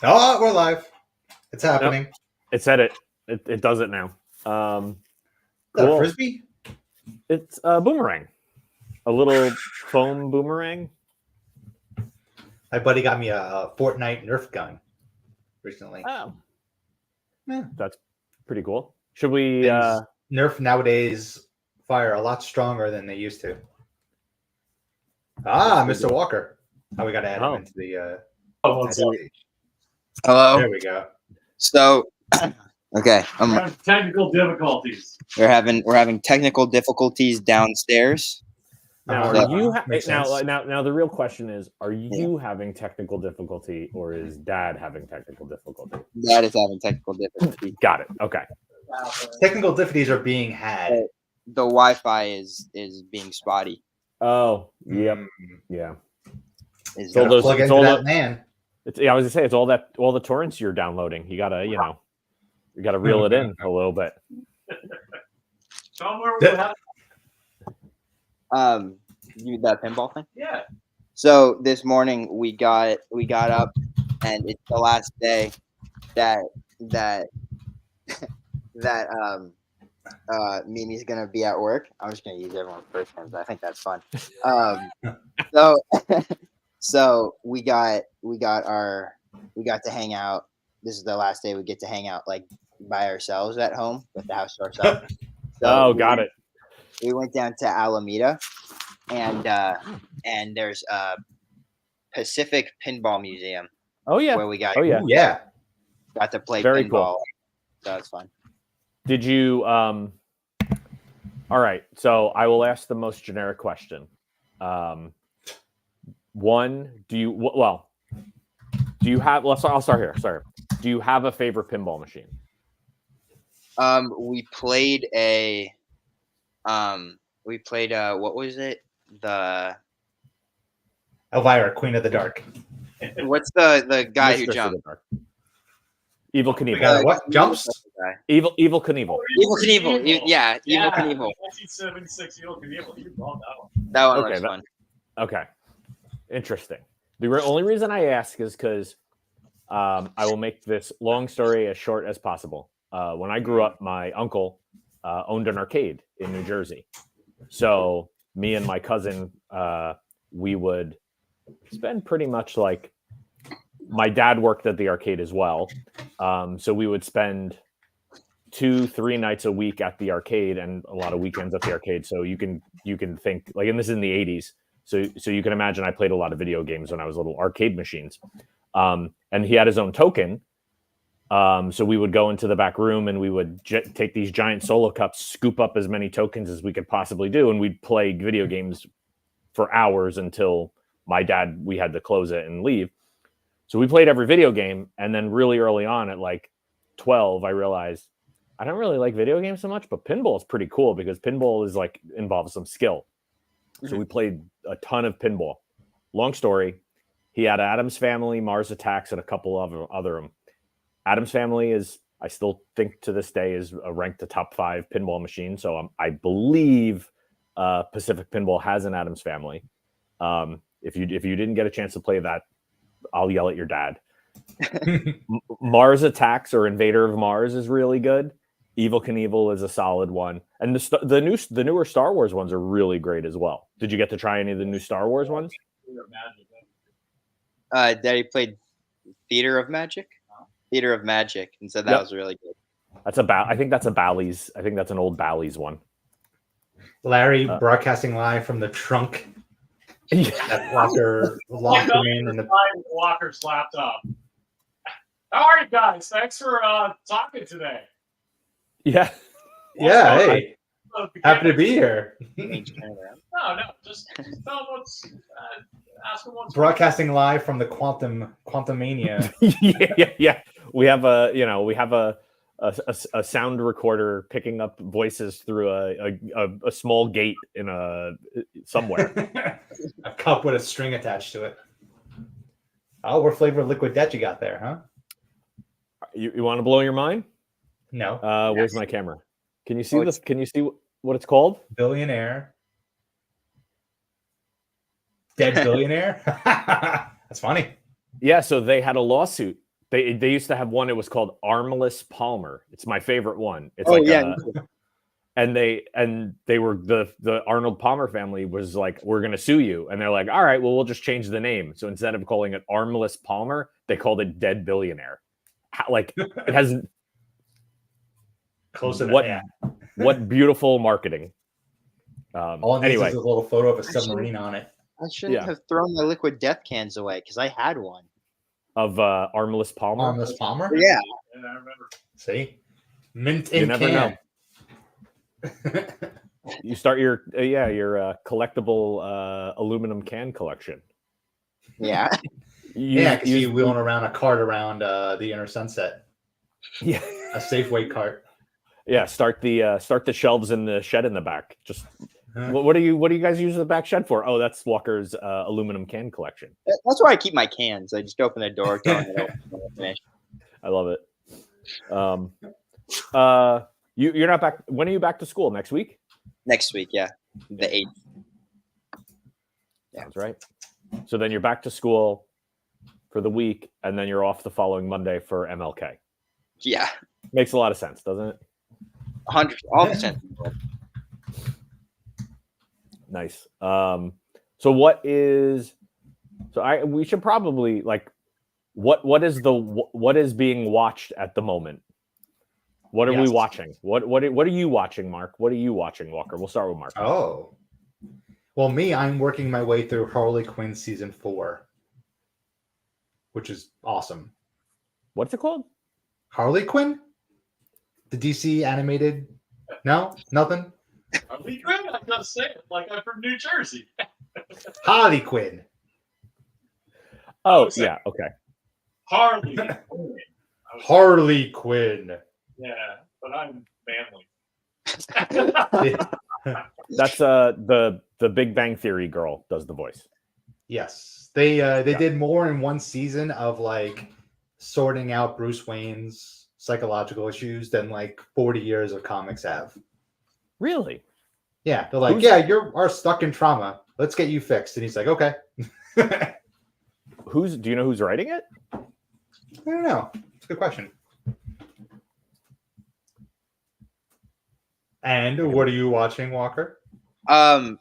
Oh, we're live. It's Nope. happening. It said it. It does it now. Is that Cool. a frisbee? It's a boomerang. A little foam boomerang. My buddy got me a Fortnite Nerf gun recently. Oh. Yeah. That's pretty cool. Should we Things Nerf nowadays fire a lot stronger than they used to. Ah, Mr. Walker. Oh, we got to add him into the Hello. There we go. So, okay, We're having technical difficulties. we're having technical difficulties downstairs. now Uh-huh. are you Makes sense. now the real question is, are you having technical difficulty or is Dad having technical difficulty? Dad is having technical difficulties. Got it. Okay. Technical difficulties are being had. The Wi-Fi is being spotty. Oh, yep. Mm. Yeah. Is So Gotta those- plug it's into all that the- man. I was gonna say it's all the torrents you're downloading. You gotta, you gotta reel it in a little bit. Somewhere we have, You that pinball thing? yeah. So this morning we got up, and it's the last day that Mimi's gonna be at work. I'm just gonna use everyone's first names. I think that's fun. So so we got to hang out. This is the last day we get to hang out like by ourselves at home with the house to ourselves. So Got it. we went down to Alameda, and there's a Pacific Pinball Museum Oh yeah. where we got Oh yeah. Ooh, yeah. got to play Very pinball. cool. So it's fun. Did you all right, so I will ask the most generic question. One, do you have I'll start here. Sorry. Do you have a favorite pinball machine? We played what was it? The Elvira, Queen of the Dark. what's the guy who Mistress of jumped? the Dark. Evil We Knievel. got what? Jumps? Guy. Evil Knievel. Evil Knievel. Yeah, Evil Knievel. 1976 Evil Knievel. You love that one. That one Okay, was fun. Okay. Interesting. The only reason I ask is because I will make this long story as short as possible. When I grew up, my uncle owned an arcade in New Jersey. So me and my cousin, we would spend pretty much like my dad worked at the arcade as well. So we would spend 2-3 nights a week at the arcade and a lot of weekends at the arcade. So you can think like, and this is in the 80s. So you can imagine I played a lot of video games when I was little arcade machines. And he had his own token. So we would go into the back room and we would take these giant solo cups, scoop up as many tokens as we could possibly do. And we'd play video games for hours until we had to close it and leave. So we played every video game. And then really early on at like 12, I realized I don't really like video games so much, but pinball is pretty cool because pinball is like involves some skill. So we played a ton of pinball. Long story. He had Adam's Family, Mars Attacks, and a couple of other. Adam's Family is, I still think to this day, is ranked the top 5 pinball machine. So I believe Pacific Pinball has an Adam's Family. If you didn't get a chance to play that, I'll yell at your dad. Mars Attacks or Invader of Mars is really good. Evil Knievel is a solid one, and the newer Star Wars ones are really great as well. Did you get to try any of the new Star Wars ones? Daddy played Theater of Magic, and so that was really good. I think that's a Bally's. I think that's an old Bally's one. Larry broadcasting live from the trunk. That Walker locked him in the Walker's laptop. How are you guys? Thanks for talking today. Yeah. Yeah, hey. Happy to be here. No, just tell them what's ask them what's Broadcasting live from the Quantum Mania. yeah. We have a sound recorder picking up voices through a small gate in somewhere. A cup with a string attached to it. Oh, what flavor of liquid death you got there, huh? You want to blow your mind? No. Where's my camera? Can you see this? Can you see what it's called? Billionaire. Dead billionaire? That's funny. Yeah, so they had a lawsuit They used to have one. It was called Armless Palmer. It's my favorite one. It's and they were the Arnold Palmer family was like, we're gonna sue you, and they're like, all right, well, we'll just change the name. So instead of calling it Armless Palmer, they called it Dead Billionaire. Like it has close enough. What beautiful marketing. All it needs is a little photo of a submarine on it. I shouldn't have thrown my liquid death cans away because I had one. Of Armless Palmer. Armless Palmer? Yeah. I remember. See? Mint in never can. know. You start your collectible aluminum can collection. Yeah. Because you wheeling around a cart around the inner sunset. Yeah. A Safeway cart. Yeah, start the shelves in the shed in the back. Just what do you guys use the back shed for? Oh, that's Walker's aluminum can collection. That's where I keep my cans. I just open the door, tell them finish. I love it. You're not back. When are you back to school? Next week? Next week, yeah, the 8th. Yeah, that's right. So then you're back to school for the week, and then you're off the following Monday for MLK. Yeah, makes a lot of sense, doesn't it? 100%, all the sense. Nice. So we should probably what is being watched at the moment? What are we watching? What are you watching, Mark? What are you watching, Walker? We'll start with Mark. Oh. Well, I'm working my way through Harley Quinn season 4, which is awesome. What's it called? Harley Quinn? The DC animated? No? Nothing? Harley Quinn? I gotta say it like I'm from New Jersey. Harley Quinn. Oh, yeah. Okay. Harley Quinn. Harley Quinn. Yeah, but I'm manly. That's the Big Bang Theory girl does the voice. Yes. They did more in one season of sorting out Bruce Wayne's psychological issues than 40 years of comics have. Really? Yeah, they're like, you are stuck in trauma. Let's get you fixed. And he's like, okay. Do you know who's writing it? I don't know. It's a good question. And what are you watching, Walker? We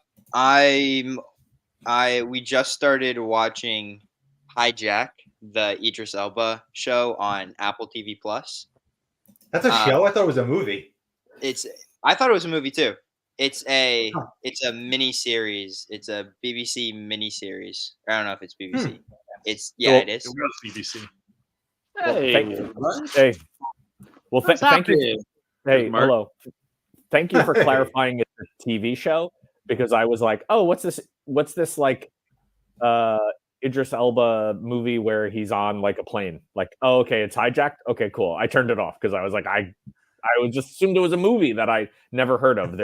just started watching Hijack, the Idris Elba show on Apple TV Plus. That's a show? I thought it was a movie. I thought it was a movie too. It's a mini series. It's a BBC mini series. I don't know if it's BBC. It is. It was BBC. Hey. Well, thank you. Hey, hello. Thank you for clarifying it's a TV show, because I was like, oh, what's this Idris Elba movie where he's on a plane? Oh, okay, it's Hijacked. Okay, cool. I turned it off because I was like, I would just assumed it was a movie that I never heard of.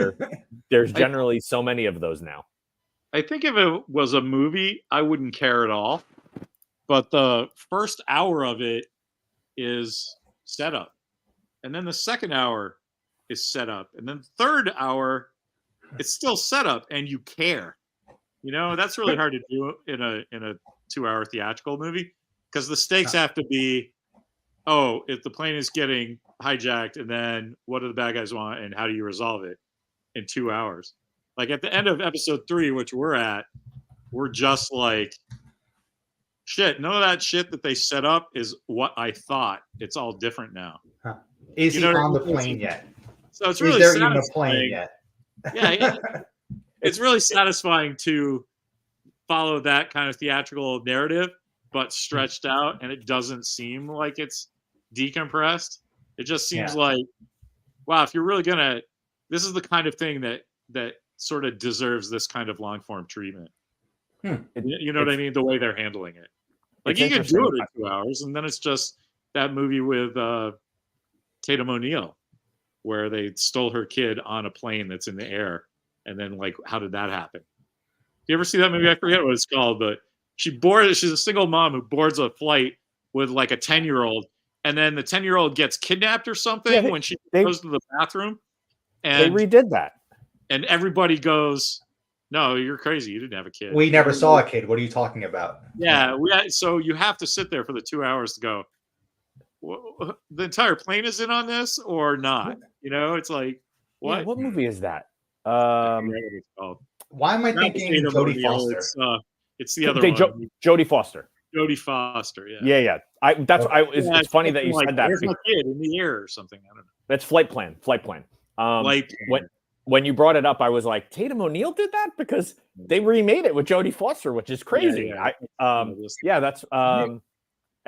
There's generally so many of those now. I think if it was a movie, I wouldn't care at all. But the first hour of it is setup, and then the second hour is set up, and then the third hour it's still set up, and you care. That's really hard to do in a 2-hour theatrical movie, because the stakes have to be, oh, if the plane is getting hijacked, and then what do the bad guys want, and how do you resolve it in 2 hours? At the end of episode 3, which we're at, we're just like, shit, none of that shit that they set up is what I thought. It's all different now. Is he on the plane yet? So it's really satisfying. Even a plane yet? Yeah. It's really satisfying to follow that kind of theatrical narrative, but stretched out, and it doesn't seem like it's decompressed. It just seems like, wow, if you're really gonna, this is the kind of thing that sort of deserves this kind of long form treatment. You know what I mean? The way they're handling it. You can do it in 2 hours, and then it's just that movie with Tatum O'Neal, where they stole her kid on a plane that's in the air, and then how did that happen? You ever see that movie? I forget what it's called, but she's a single mom who boards a flight with a 10-year-old, and then the 10-year-old gets kidnapped or something when she goes to the bathroom. And they redid that. And everybody goes, no, you're crazy. You didn't have a kid. We never saw a kid. What are you talking about? Yeah. So you have to sit there for the 2 hours to go, the entire plane is in on this or not? You know, it's like Yeah, what? what movie is that? I forget what it's called. Why am I Not thinking Tatum Jodie O'Neal, Foster? It's the other They one. Jodie Foster. Jodie Foster. Yeah. Yeah. It's funny that you like, said that. Where's my kid in the air or something? I don't know. That's Flight Plan. Flight Plan. When you brought it up, I was like, Tatum O'Neal did that because they remade it with Jodie Foster, which is crazy. That's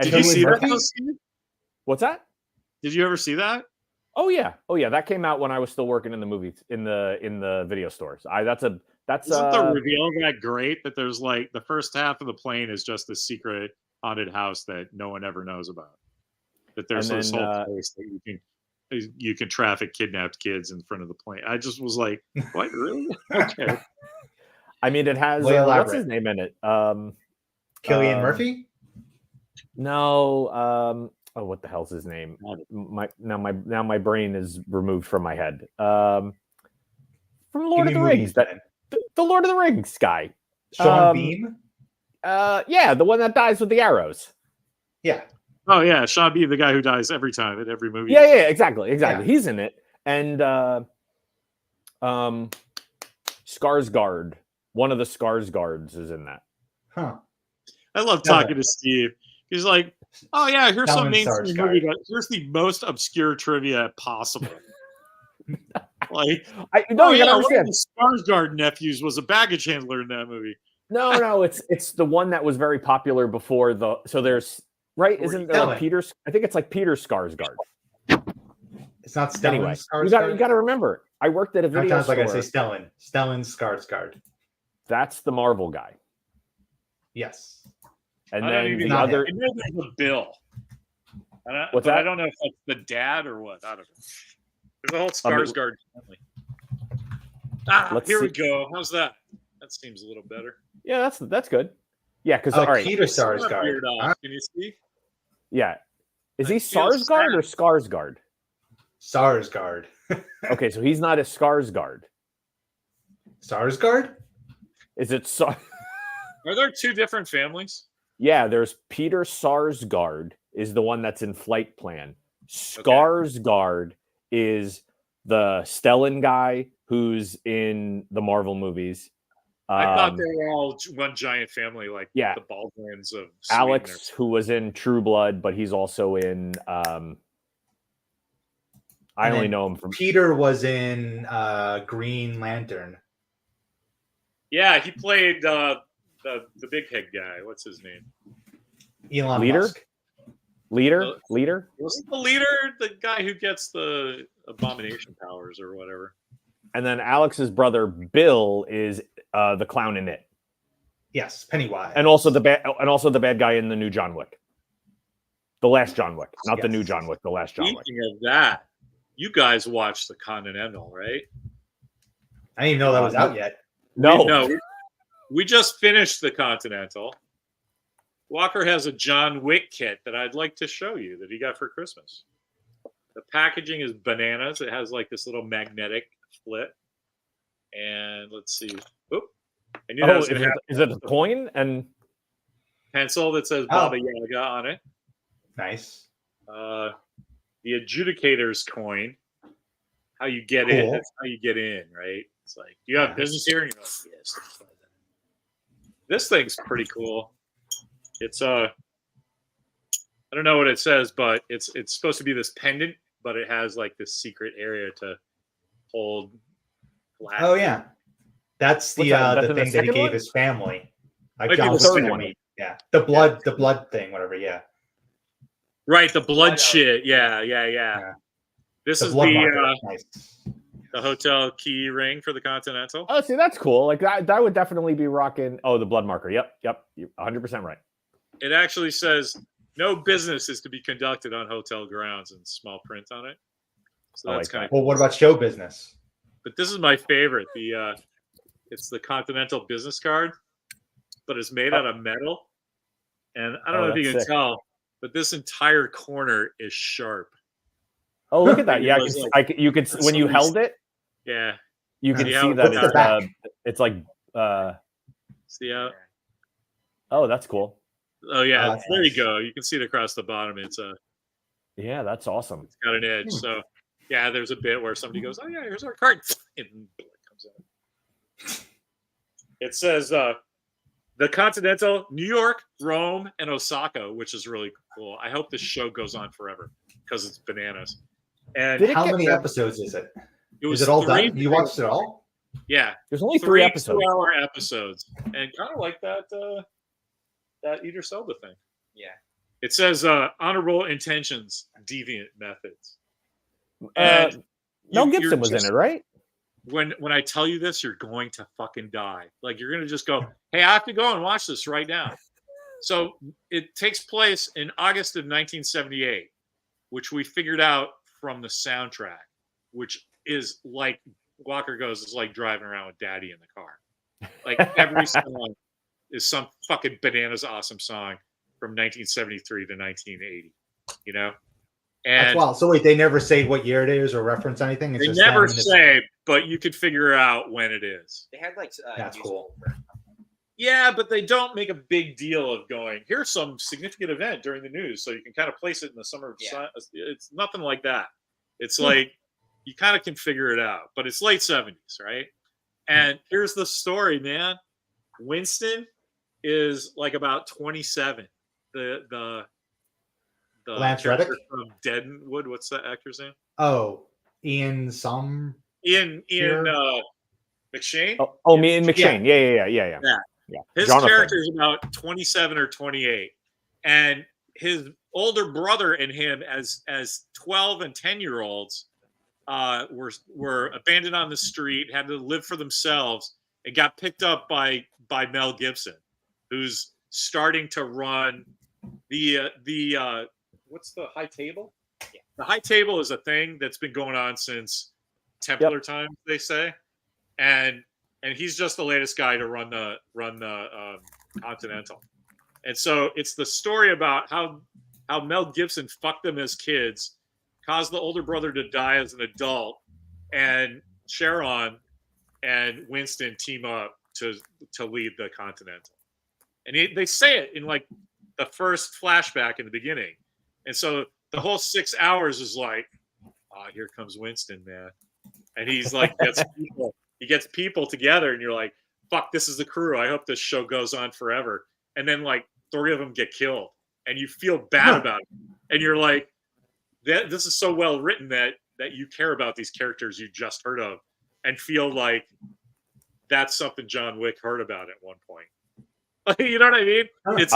Did you see Murphy? that? Steve? What's that? Did you ever see that? Oh yeah. That came out when I was still working in the movies in the video stores. Isn't the reveal that great that there's like the first half of the plane is just a secret haunted house that no one ever knows about? That there's this whole place that you can traffic kidnapped kids in front of the plane. I just was like, what, really? Okay. I mean, it has what's his name in it? Cillian Murphy? No. What the hell's his name? My brain is removed from my head. From Lord of the Rings, the Lord of the Rings guy. Sean Bean? Yeah, the one that dies with the arrows. Yeah. Oh yeah, Sean Bean, the guy who dies every time in every movie. Yeah, exactly. Yeah. He's in it, and Skarsgård, one of the Skarsgårds, is in that. Huh. I love talking to Steve. He's like, "Oh yeah, here's some mainstream movie. Here's the most obscure trivia possible." Like, you gotta understand. One of the Skarsgård nephews was a baggage handler in that movie. No, it's the one that was very popular before the. So there's. Right? Isn't there like Peter? I think it's like Peter Skarsgård. It's not Stellan anyway, Skarsgård. You got to remember. I worked at a video store. Like I say Stellan Skarsgård. That's the Marvel guy. Yes. And then the other. I know there's a Bill. What's that? I don't know if that's the dad or what. I don't know. There's a whole Skarsgård family. Here we go. How's that? That seems a little better. Yeah, that's good. Yeah, because all right. Peter Sarsgaard. Can you see? Yeah. Is he Sarsgaard or Skarsgård? Sarsgaard. Okay, so he's not a Skarsgård. Sarsgaard? Is it Are there two different families? Yeah, there's Peter Sarsgaard is the one that's in Flight Plan. Skarsgård is the Stellan guy who's in the Marvel movies. I thought they were all one giant family, like the Baldwins of Sweden. Alex, who was in True Blood, but he's also in. I only know him from. Peter was in Green Lantern. Yeah, he played the big head guy. What's his name? Elon Musk. Leader. Wasn't the leader the guy who gets the abomination powers or whatever? And then Alex's brother Bill is the clown in it. Yes, Pennywise. And also the bad guy in the new John Wick. The last John Wick, not the new John Wick, the last John Wick. Speaking of that, you guys watched the Continental, right? I didn't even know that was out yet. No. We just finished the Continental. Walker has a John Wick kit that I'd like to show you that he got for Christmas. The packaging is bananas. It has like this little magnetic flip. And let's see. Oop. I knew that was going to happen. Is it a coin and pencil that says Baba Yaga on it? Nice. The adjudicator's coin. How you get in. That's how you get in, right? It's like, do you have business here? And you're like, yes. This thing's pretty cool. It's I don't know what it says, but it's supposed to be this pendant, but it has like this secret area to hold. Glass. Oh yeah, that's the thing that he gave his family. Like John's family. Yeah, the blood thing, whatever. Yeah. Right, the blood shit. Yeah. This is the hotel key ring for the Continental. Oh, see, that's cool. Like that would definitely be rocking. Oh, the blood marker. Yep. You're 100% right. It actually says no business is to be conducted on hotel grounds in small print on it. So that's kind of cool. Well, what about show business? But this is my favorite. It's the Continental business card, but it's made out of metal. And I don't know if you can tell, but this entire corner is sharp. Oh, look at that! Yeah, you could when you held it. Yeah, you can see that it's like. See how? Oh, that's cool. Oh yeah, there you go. You can see it across the bottom. It's Yeah, that's awesome. It's got an edge. So yeah, there's a bit where somebody goes, "Oh yeah, here's our card," and it comes out. It says the Continental, New York, Rome, and Osaka, which is really cool. I hope this show goes on forever because it's bananas. And Did it How get many better? episodes is it? it was Is it all 3 done? You watched it all? Yeah, There's only 3 episodes. 2-hour episodes, and kind of like that Idris Elba thing. Yeah. It says honorable intentions, deviant methods. And Mel you're Gibson was in just- it, right? When I tell you this, you're going to fucking die. Like you're going to just go, "Hey, I have to go and watch this right now." So it takes place in August of 1978, which we figured out from the soundtrack, which is like Walker goes, it's like driving around with Daddy in the car. Like every song is some fucking bananas awesome song from 1973 to 1980. You know, That's and wild. So wait, they never say what year it is or reference anything? It's they just never them and say, but you could figure out when it is. They had like That's cool. Yeah, but they don't make a big deal of going, here's some significant event during the news, so you can kind of place it in the summer. It's nothing like that. It's like you kind of can figure it out, but it's late 70s, right? And here's the story, man. Winston is like about 27. The Lance Reddick? actor from Deadwood, what's that actor's name? Oh, Ian some. Ian Sure. McShane. Me and McShane. Yeah. His Jonathan. character is about 27 or 28, and his older brother and him, as 12 and 10-year-olds, were abandoned on the street, had to live for themselves, and got picked up by Mel Gibson, who's starting to run the what's the High Table? Yeah. The High Table is a thing that's been going on since Templar times, they say, and he's just the latest guy to run the Continental. And so it's the story about how Mel Gibson fucked them as kids, caused the older brother to die as an adult, and Sharon and Winston team up to lead the Continental. And they say it in like the first flashback in the beginning. And so the whole 6 hours is like, here comes Winston, man. And he's like, he gets people together, and you're like, fuck, this is the crew. I hope this show goes on forever. And then like 3 of them get killed, and you feel bad about it. And you're like, this is so well written that you care about these characters you just heard of and feel like that's something John Wick heard about at one point. You know what I mean? It's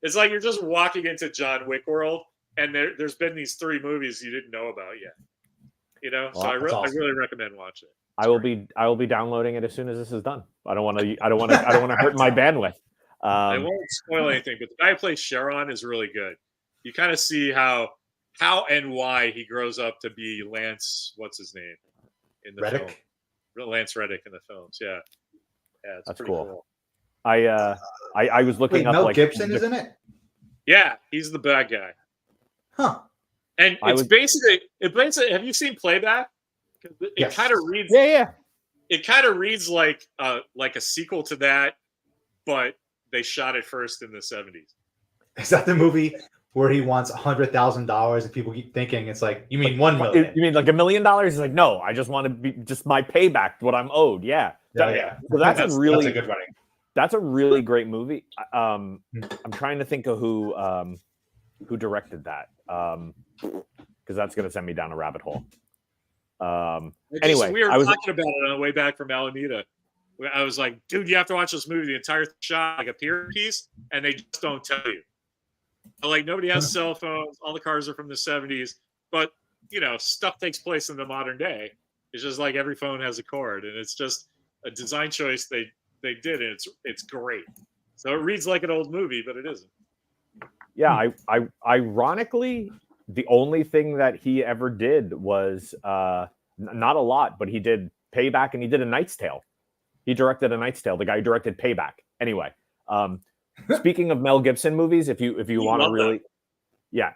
it's like you're just walking into John Wick world, and there's been these 3 movies you didn't know about yet. You know, so I really recommend watching it. I will be downloading it as soon as this is done. I don't want to hurt my bandwidth. I won't spoil anything, but the guy who plays Sharon is really good. You kind of see how and why he grows up to be Lance. What's his name in the Reddick? film? Lance Reddick in the films. Yeah, it's That's pretty cool. I was looking Wait, up Mel like Gibson is in it? Yeah, he's the bad guy. Huh. And it's basically. Have you seen Playback? It Yes. kind of reads. Yeah. It kind of reads like a sequel to that, but they shot it first in the 70s. Is that the movie where he wants $100,000 and people keep thinking it's like, you mean 1 million? You mean like $1 million? He's like, no, I just want to be just my payback, what I'm owed. Yeah. Yeah. So that's a a good running. That's a really great movie. I'm trying to think of who directed that. Because that's going to send me down a rabbit hole. Anyway, we were talking about it on the way back from Alameda. I was like, dude, you have to watch this movie. The entire shot like a period piece, and they just don't tell you. Like nobody has cell phones. All the cars are from the 70s, but stuff takes place in the modern day. It's just like every phone has a cord, and it's just a design choice they did, and it's great. So it reads like an old movie, but it isn't. Yeah, I ironically, the only thing that he ever did was not a lot, but he did Payback and he did A Knight's Tale. He directed A Knight's Tale. The guy who directed Payback. Anyway, speaking of Mel Gibson movies, if you want to really,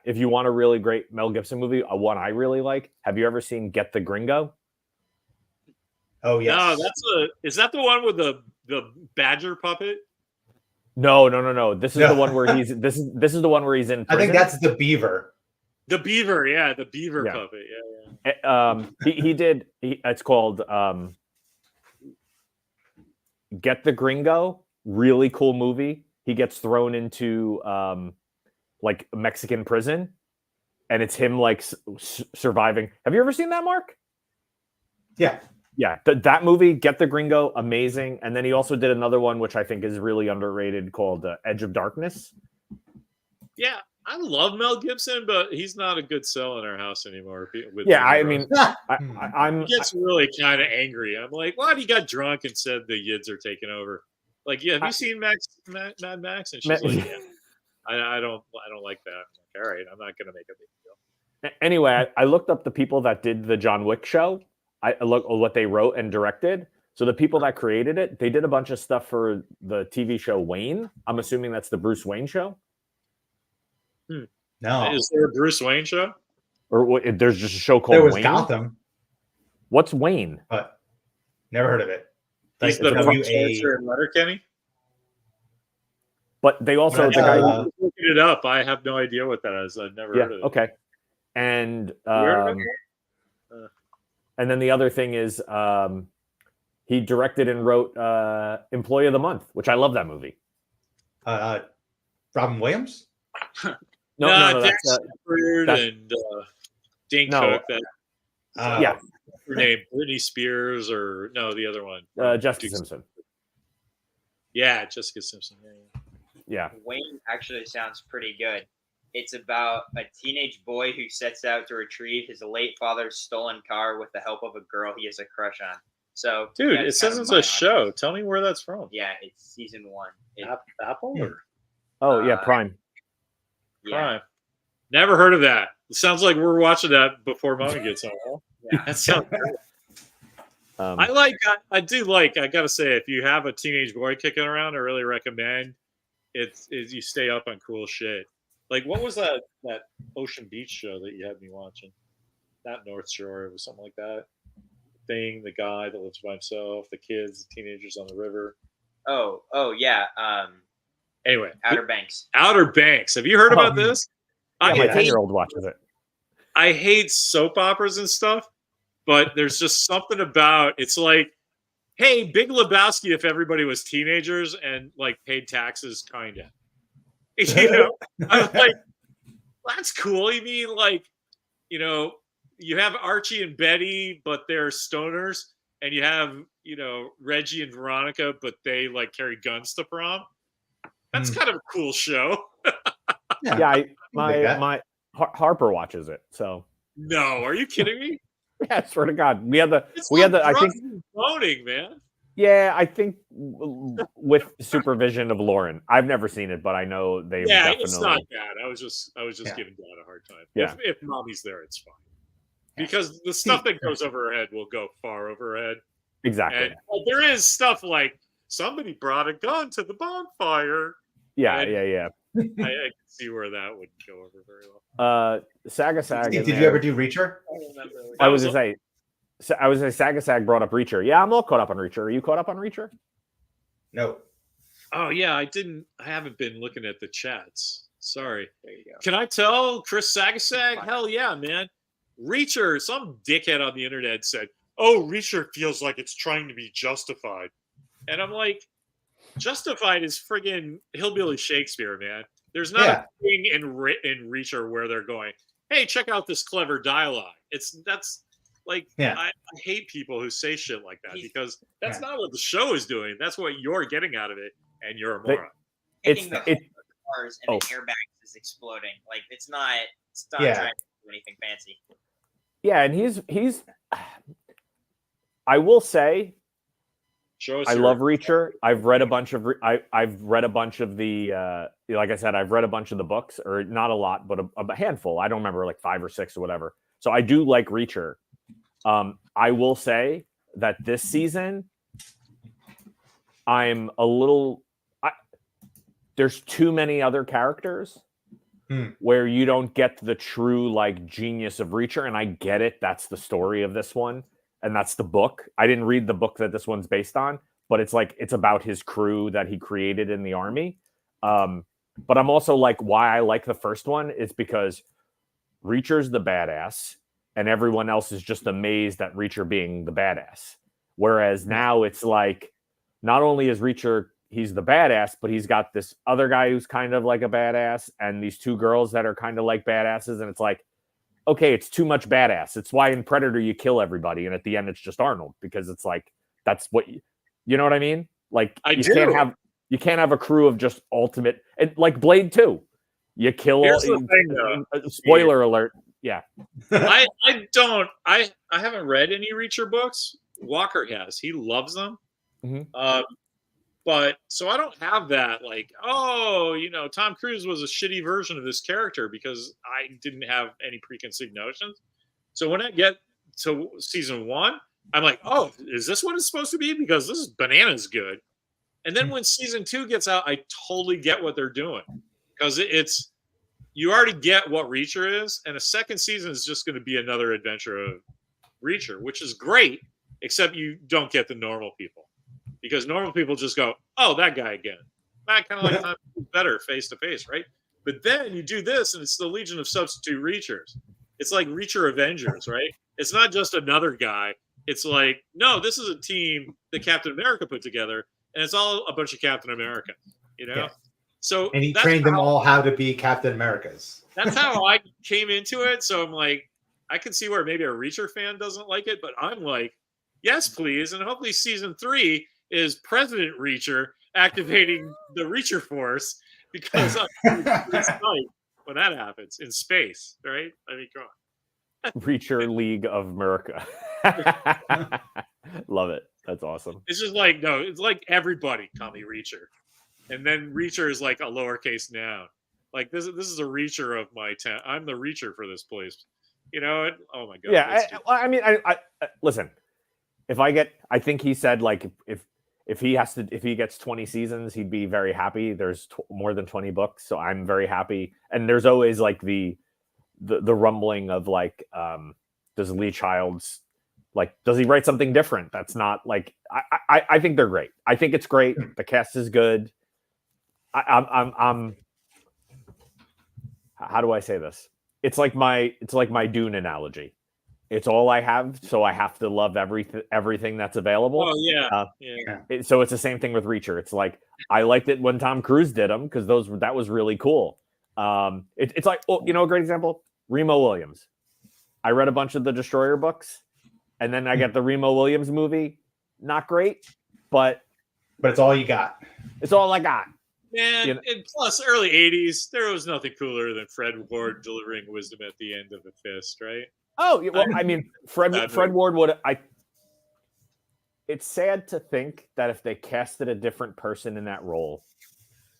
if you want a really great Mel Gibson movie, one I really like. Have you ever seen Get the Gringo? Oh yes. No, is that the one with the badger puppet? No. This is the one where he's this is the one where he's in prison. I think that's the beaver. The beaver, yeah, the beaver Yeah. puppet, yeah. He did. It's called Get the Gringo. Really cool movie. He gets thrown into like Mexican prison, and it's him like surviving. Have you ever seen that, Mark? Yeah. Yeah, that movie, Get the Gringo, amazing. And then he also did another one, which I think is really underrated, called Edge of Darkness. Yeah, I love Mel Gibson, but he's not a good sell in our house anymore. Yeah, I mean, I'm. He gets really kind of angry. I'm like, what? He got drunk and said the Yids are taking over. Like, yeah, have you seen Mad Max? And she's like, yeah, I don't like that. I'm like, all right, I'm not gonna make a big deal. Anyway, I looked up the people that did the John Wick show. I look at what they wrote and directed. So the people that created it, they did a bunch of stuff for the TV show Wayne. I'm assuming that's the Bruce Wayne show. No. Is there a Bruce Wayne show? Or there's just a show called There was Wayne? Gotham, What's Wayne? but never heard of it. He's the character in Letterkenny. But they also, the guy looking it up. I have no idea what that is. I've never heard of it. Okay. And and then the other thing is he directed and wrote Employee of the Month, which I love that movie. Robin Williams? No, Jack that's, Shepard and Dane Cook. yeah, Her name, Britney Spears, or no, the other one. Jessica Simpson. Yeah, Jessica Simpson. Yeah. Wayne actually sounds pretty good. It's about a teenage boy who sets out to retrieve his late father's stolen car with the help of a girl he has a crush on. So, dude, yeah, it says it's a show. Tell me where that's from. Yeah, it's season 1. Apple or Oh yeah, Prime. Yeah. Prime. Never heard of that. It sounds like we're watching that before Mommy gets home. Yeah. That sounds great. I do like. I gotta say, if you have a teenage boy kicking around, I really recommend it's you stay up on cool shit. Like, what was that Ocean Beach show that you had me watching? Not North Shore. It was something like that. Thing, the guy that lives by himself, the kids, the teenagers on the river. Oh yeah. Anyway, Outer Banks. Outer Banks. Have you heard about this? Yeah, my I hate 10-year-old watches it. I hate soap operas and stuff, but there's just something about it's like, hey, Big Lebowski if everybody was teenagers and like paid taxes, kind of. You know, I'm like, that's cool. You mean like, you know, you have Archie and Betty, but they're stoners, and you have, you know, Reggie and Veronica, but they like carry guns to prom. That's kind of a cool show. Yeah, my Harper watches it. So no, are you kidding me? yeah, I swear to God, we had the I think voting, man. Yeah, I think with supervision of Lauren. I've never seen it, but I know they've definitely. It's not bad. I was just giving Dad a hard time. Yeah. If Mommy's there, it's fine. Because the stuff that goes over her head will go far over her head. Exactly. And there is stuff like somebody brought a gun to the bonfire. Yeah. I can see where that would go over very well. Saga. Did you ever do Reacher? I was gonna say Saga brought up Reacher. Yeah, I'm all caught up on Reacher. Are you caught up on Reacher? No. Oh yeah, I haven't been looking at the chats. Sorry. There you go. Can I tell Chris Sagasag? Hell yeah, man. Reacher, some dickhead on the internet said, "Oh, Reacher feels like it's trying to be justified," and I'm like, "Justified is friggin' hillbilly Shakespeare, man. There's not a thing in Reacher where they're going, hey, check out this clever dialogue. That's like, I hate people who say shit like that because that's not what the show is doing. That's what you're getting out of it, and you're a moron. It's cars and the airbags is exploding. Like it's not trying to do anything fancy. Yeah, and he's. I will say, I love Reacher. I've read a bunch of. I've read a bunch of the. Like I said, I've read a bunch of the books, or not a lot, but a handful. I don't remember, like 5 or 6 or whatever. So I do like Reacher. I will say that this season, I'm a little. There's too many other characters where you don't get the true like genius of Reacher, and I get it. That's the story of this one, and that's the book. I didn't read the book that this one's based on, but it's like it's about his crew that he created in the army. But I'm also like, why I like the first one is because Reacher's the badass, and everyone else is just amazed at Reacher being the badass. Whereas now it's like, not only is Reacher, he's the badass, but he's got this other guy who's kind of like a badass, and these two girls that are kind of like badasses, and it's like, okay, it's too much badass. It's why in Predator you kill everybody, and at the end it's just Arnold, because it's like, that's what you know what I mean? Like, you can't have a crew of just ultimate, and like Blade 2. You kill Here's the thing, though. Spoiler alert. Yeah. I haven't read any Reacher books. Walker has. He loves them. Mhm. But so I don't have that, like, oh, Tom Cruise was a shitty version of this character, because I didn't have any preconceived notions. So when I get to season 1, I'm like, oh, is this what it's supposed to be? Because this is bananas good. And then when season 2 gets out, I totally get what they're doing, because it's you already get what Reacher is, and a second season is just going to be another adventure of Reacher, which is great, except you don't get the normal people, because normal people just go, oh, that guy again. That kind of like Tom Cruise better face to face, right? But then you do this, and it's the Legion of Substitute Reachers. It's like Reacher Avengers, right? It's not just another guy. It's like, no, this is a team that Captain America put together, and it's all a bunch of Captain Americans, Yeah. So and he trained them all how to be Captain Americas. That's how I came into it. So I'm like, I can see where maybe a Reacher fan doesn't like it, but I'm like, yes, please. And hopefully season 3 is President Reacher activating the Reacher Force, because when that happens in space, right? I mean, come on. Reacher League of America. Love it. That's awesome. It's just like, no, it's like everybody call me Reacher. And then Reacher is like a lowercase noun. Like, this is a Reacher of my town. I'm the Reacher for this place. Oh my God. Yeah. I mean, I listen, I think he said, like, if he gets 20 seasons, he'd be very happy. There's more than 20 books. So I'm very happy. And there's always like the rumbling of like, does Lee Childs, like, does he write something different? That's not like, I think they're great. I think it's great. The cast is good. I'm how do I say this? It's like my Dune analogy. It's all I have, so I have to love everything that's available. Oh yeah, So it's the same thing with Reacher. It's like, I liked it when Tom Cruise did them, because that was really cool. It's like, a great example, Remo Williams. I read a bunch of the Destroyer books, and then I got the Remo Williams movie. Not great, but it's all you got. It's all I got. Man, and plus early 80s, there was nothing cooler than Fred Ward delivering wisdom at the end of a fist, right? Oh, well, I mean, Fred Ward would. It's sad to think that if they casted a different person in that role,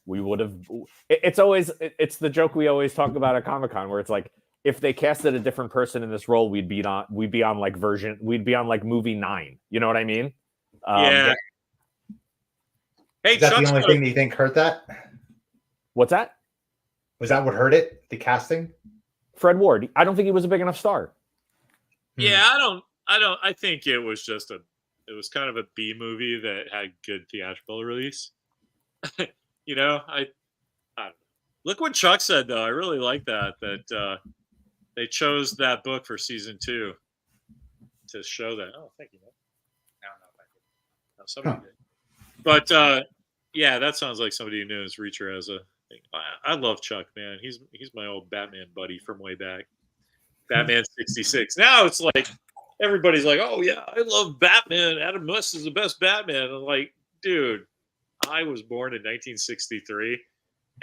we would have. It's the joke we always talk about at Comic-Con, where it's like, if they casted a different person in this role, we'd be on like movie 9. You know what I mean? Yeah. Hey, is that the only thing that you think hurt that? What's that? Was that what hurt it? The casting? Fred Ward. I don't think he was a big enough star. Yeah, I think it was just it was kind of a B movie that had good theatrical release. I don't know. Look what Chuck said, though. I really like that they chose that book for season 2 to show that. Oh, thank you. I don't know if I did. No, somebody did. But yeah, that sounds like somebody who knows Reacher as a thing. I love Chuck, man. He's my old Batman buddy from way back. Batman 66. Now it's like everybody's like, oh yeah, I love Batman. Adam West is the best Batman. I'm like, dude, I was born in 1963,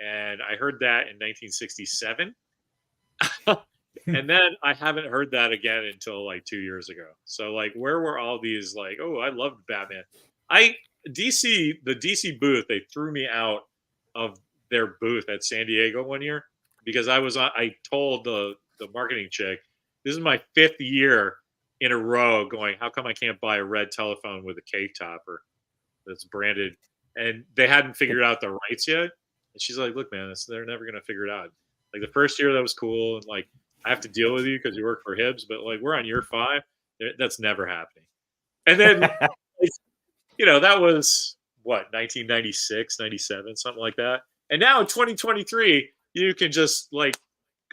and I heard that in 1967. And then I haven't heard that again until like 2 years ago. So like, where were all these like, oh, I loved Batman. The DC booth, they threw me out of their booth at San Diego one year because I told the marketing chick, this is my 5th year in a row going, how come I can't buy a red telephone with a K topper that's branded? And they hadn't figured out the rights yet. And she's like, look, man, they're never going to figure it out. Like the first year that was cool. And like, I have to deal with you because you work for Hibbs, but like we're on year 5. That's never happening. And then, that was what, 1996, 97, something like that. And now in 2023, you can just like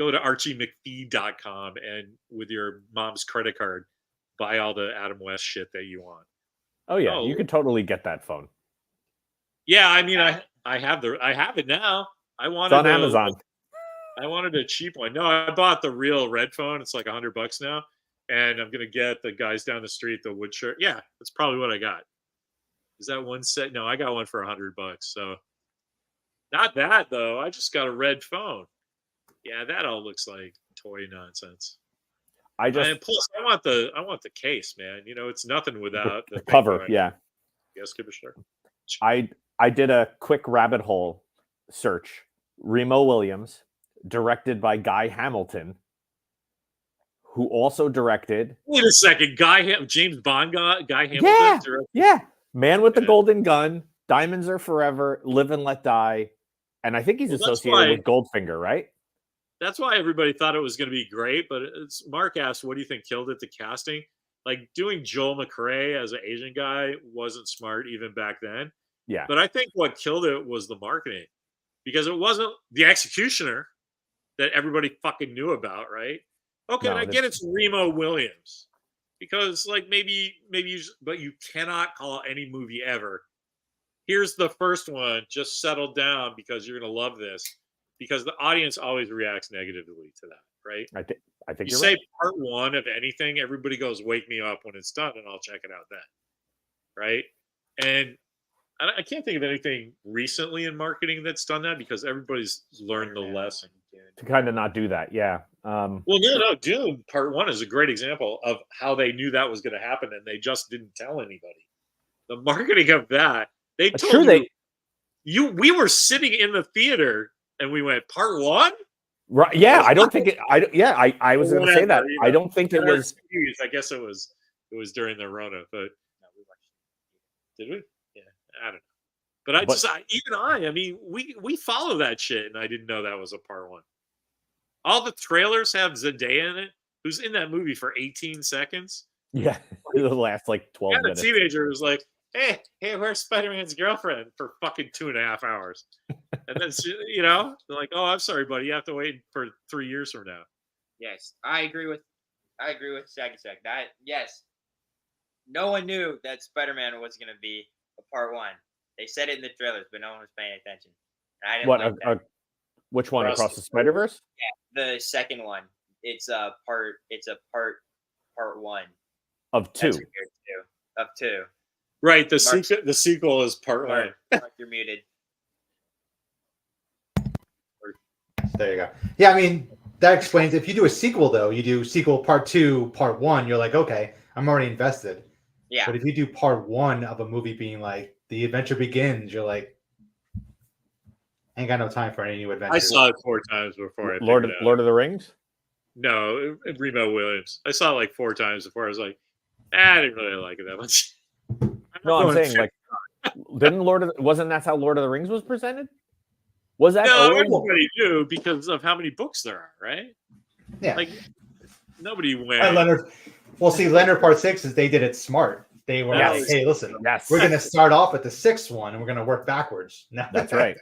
go to ArchieMcPhee.com and with your mom's credit card, buy all the Adam West shit that you want. Oh yeah, Oh. you could totally get that phone. Yeah, I mean, I have it now. I It's wanted on Amazon. I wanted a cheap one. No, I bought the real red phone. It's like $100 now, and I'm gonna get the guys down the street the wood shirt. Yeah, that's probably what I got. Is that one set? No, I got one for $100. So not that though. I just got a red phone. Yeah, that all looks like toy nonsense. And plus, I want the case, man. You know, it's nothing without the cover. Yeah. Yes, Kibisher. I did a quick rabbit hole search. Remo Williams, directed by Guy Hamilton, who also directed. Wait a second, James Bond Guy Hamilton. Yeah, directed? yeah. Man with the Golden Gun, Diamonds Are Forever, Live and Let Die, and I think he's associated with Goldfinger, right? That's why everybody thought it was going to be great. But Mark asked, "What do you think killed it?" The casting, like doing Joel McRae as an Asian guy, wasn't smart even back then. Yeah. But I think what killed it was the marketing, because it wasn't the executioner that everybody fucking knew about, right? Okay, I get it's Remo Williams, because like maybe but you cannot call any movie ever. Here's the first one. Just settle down because you're gonna love this, because the audience always reacts negatively to that, right? I think you you're say right. part one of anything, everybody goes, "Wake me up when it's done, and I'll check it out then," right? And I can't think of anything recently in marketing that's done that, because everybody's learned the lesson. To kind of not do that, yeah. Well, no, Dune Part 1 is a great example of how they knew that was going to happen, and they just didn't tell anybody. The marketing of that, they told you. We were sitting in the theater, and we went, Part 1? Right? Yeah, I don't think it. I was going to say that. I don't think it was. I guess it was during the Rona, but did we? Yeah, I don't know. But I mean, we follow that shit, and I didn't know that was a Part 1. All the trailers have Zendaya in it, who's in that movie for 18 seconds. Yeah, the last like 12 minutes. The teenager was like, hey, where's Spider-Man's girlfriend for fucking 2.5 hours? And then, they're like, oh, I'm sorry, buddy. You have to wait for 3 years from now. Yes, I agree with Saggy Sack. That, yes, no one knew that Spider-Man was going to be a Part 1. They said it in the trailers, but no one was paying attention. And I didn't like that. Which one? Across the Spider-Verse? Yeah, the second one. It's a part 1 of 2. Of 2. Right. The sequel is Part 1. Mark, you're muted. There you go. Yeah, I mean, that explains. If you do a sequel, though, you do sequel Part 2, Part 1. You're like, okay, I'm already invested. Yeah. But if you do Part 1 of a movie being like the adventure begins, you're like, ain't got no time for any new adventure. I saw it 4 times before. Lord of the Rings? No, Remo Williams. I saw it like 4 times before. I was like, I didn't really like it that much. No, I'm saying like, wasn't that how Lord of the Rings was presented? Was that? No, everybody knew because of how many books there are, right? Yeah. Like nobody went. Leonard Part 6 is they did it smart. They were like, hey, listen, we're going to start off at the 6th one and we're going to work backwards. No. That's right.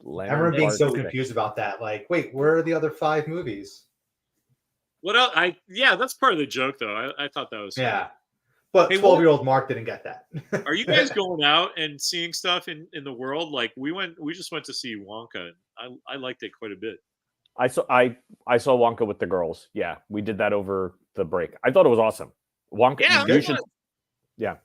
I remember being so confused about that. Like, wait, where are the other 5 movies? What else? That's part of the joke, though. I thought that was funny. But 12-year-old Mark didn't get that. Are you guys going out and seeing stuff in the world? Like we just went to see Wonka. And I liked it quite a bit. I saw Wonka with the girls. Yeah, we did that over the break. I thought it was awesome. Wonka. Yeah.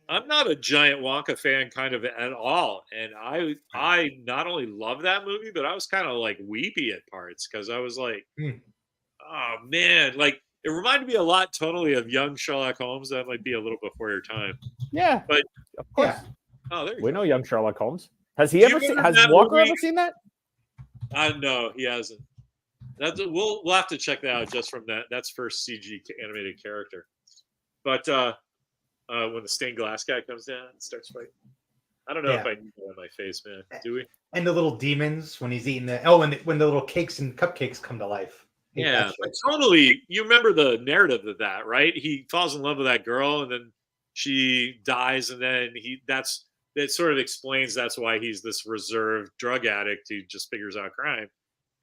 I'm not a giant Wonka fan kind of at all. And I not only love that movie, but I was kind of like weepy at parts because I was like, oh man, like it reminded me a lot totally of young Sherlock Holmes. That might be a little before your time. Yeah. But of course. Yeah. Oh, there you we go. know young Sherlock Holmes. Has Walker ever seen that? No, he hasn't. We'll have to check that out just from that. That's first CG animated character. But when the stained glass guy comes down and starts fighting, I don't know if I need that on my face, man. Do we? And the little demons when he's eating when the little cakes and cupcakes come to life. Yeah, but totally. You remember the narrative of that, right? He falls in love with that girl, and then she dies, and then it sort of explains that's why he's this reserved drug addict who just figures out crime.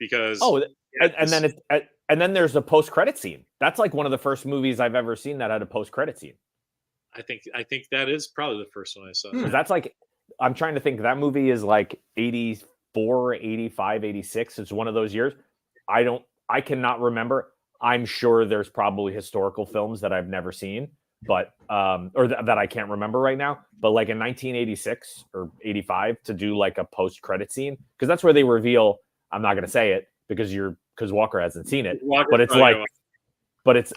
because and then there's a post-credit scene. That's like one of the first movies I've ever seen that had a post-credit scene. I think that is probably the first one I saw. Because that's like, I'm trying to think, that movie is like 84, 85, 86. It's one of those years. I cannot remember. I'm sure there's probably historical films that I've never seen, but that I can't remember right now. But like in 1986 or 85, to do like a post-credit scene, because that's where they reveal. I'm not going to say it because Walker hasn't seen it, but it's like, but it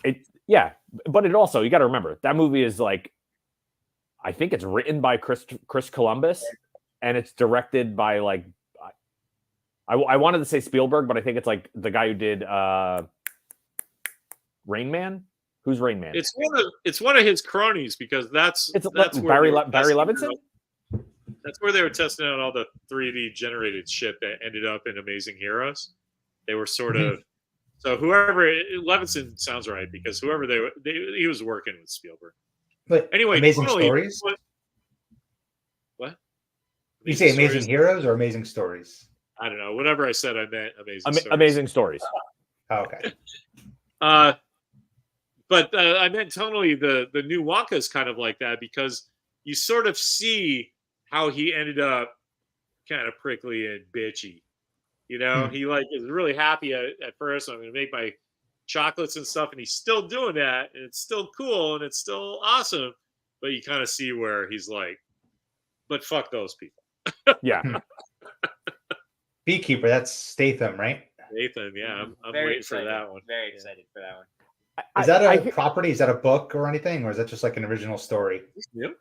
also, you got to remember that movie is like, I think it's written by Chris Columbus, and it's directed by like, I wanted to say Spielberg, but I think it's like the guy who did Rain Man. Who's Rain Man? It's one of his cronies, because that's Barry Levinson. That's where they were testing out all the 3D generated shit that ended up in Amazing Heroes. They were sort of, so whoever, Levinson sounds right, because whoever he was working with Spielberg. But anyway, Amazing Stories. What? You say Amazing Heroes or Amazing Stories? I don't know. Whatever I said, I meant Amazing Stories. Amazing Stories. Oh, okay. But I meant tonally, the new Wonka is kind of like that, because you sort of see how he ended up kind of prickly and bitchy. You know, he like is really happy at first. I'm going to make my chocolates and stuff, and he's still doing that, and it's still cool, and it's still awesome. But you kind of see where he's like, but fuck those people. Yeah. Beekeeper, that's Statham, right? Statham, yeah. I'm Very waiting excited. for that one. Very excited for that one. Is that a property? Is that a book or anything? Or is that just like an original story? Yep.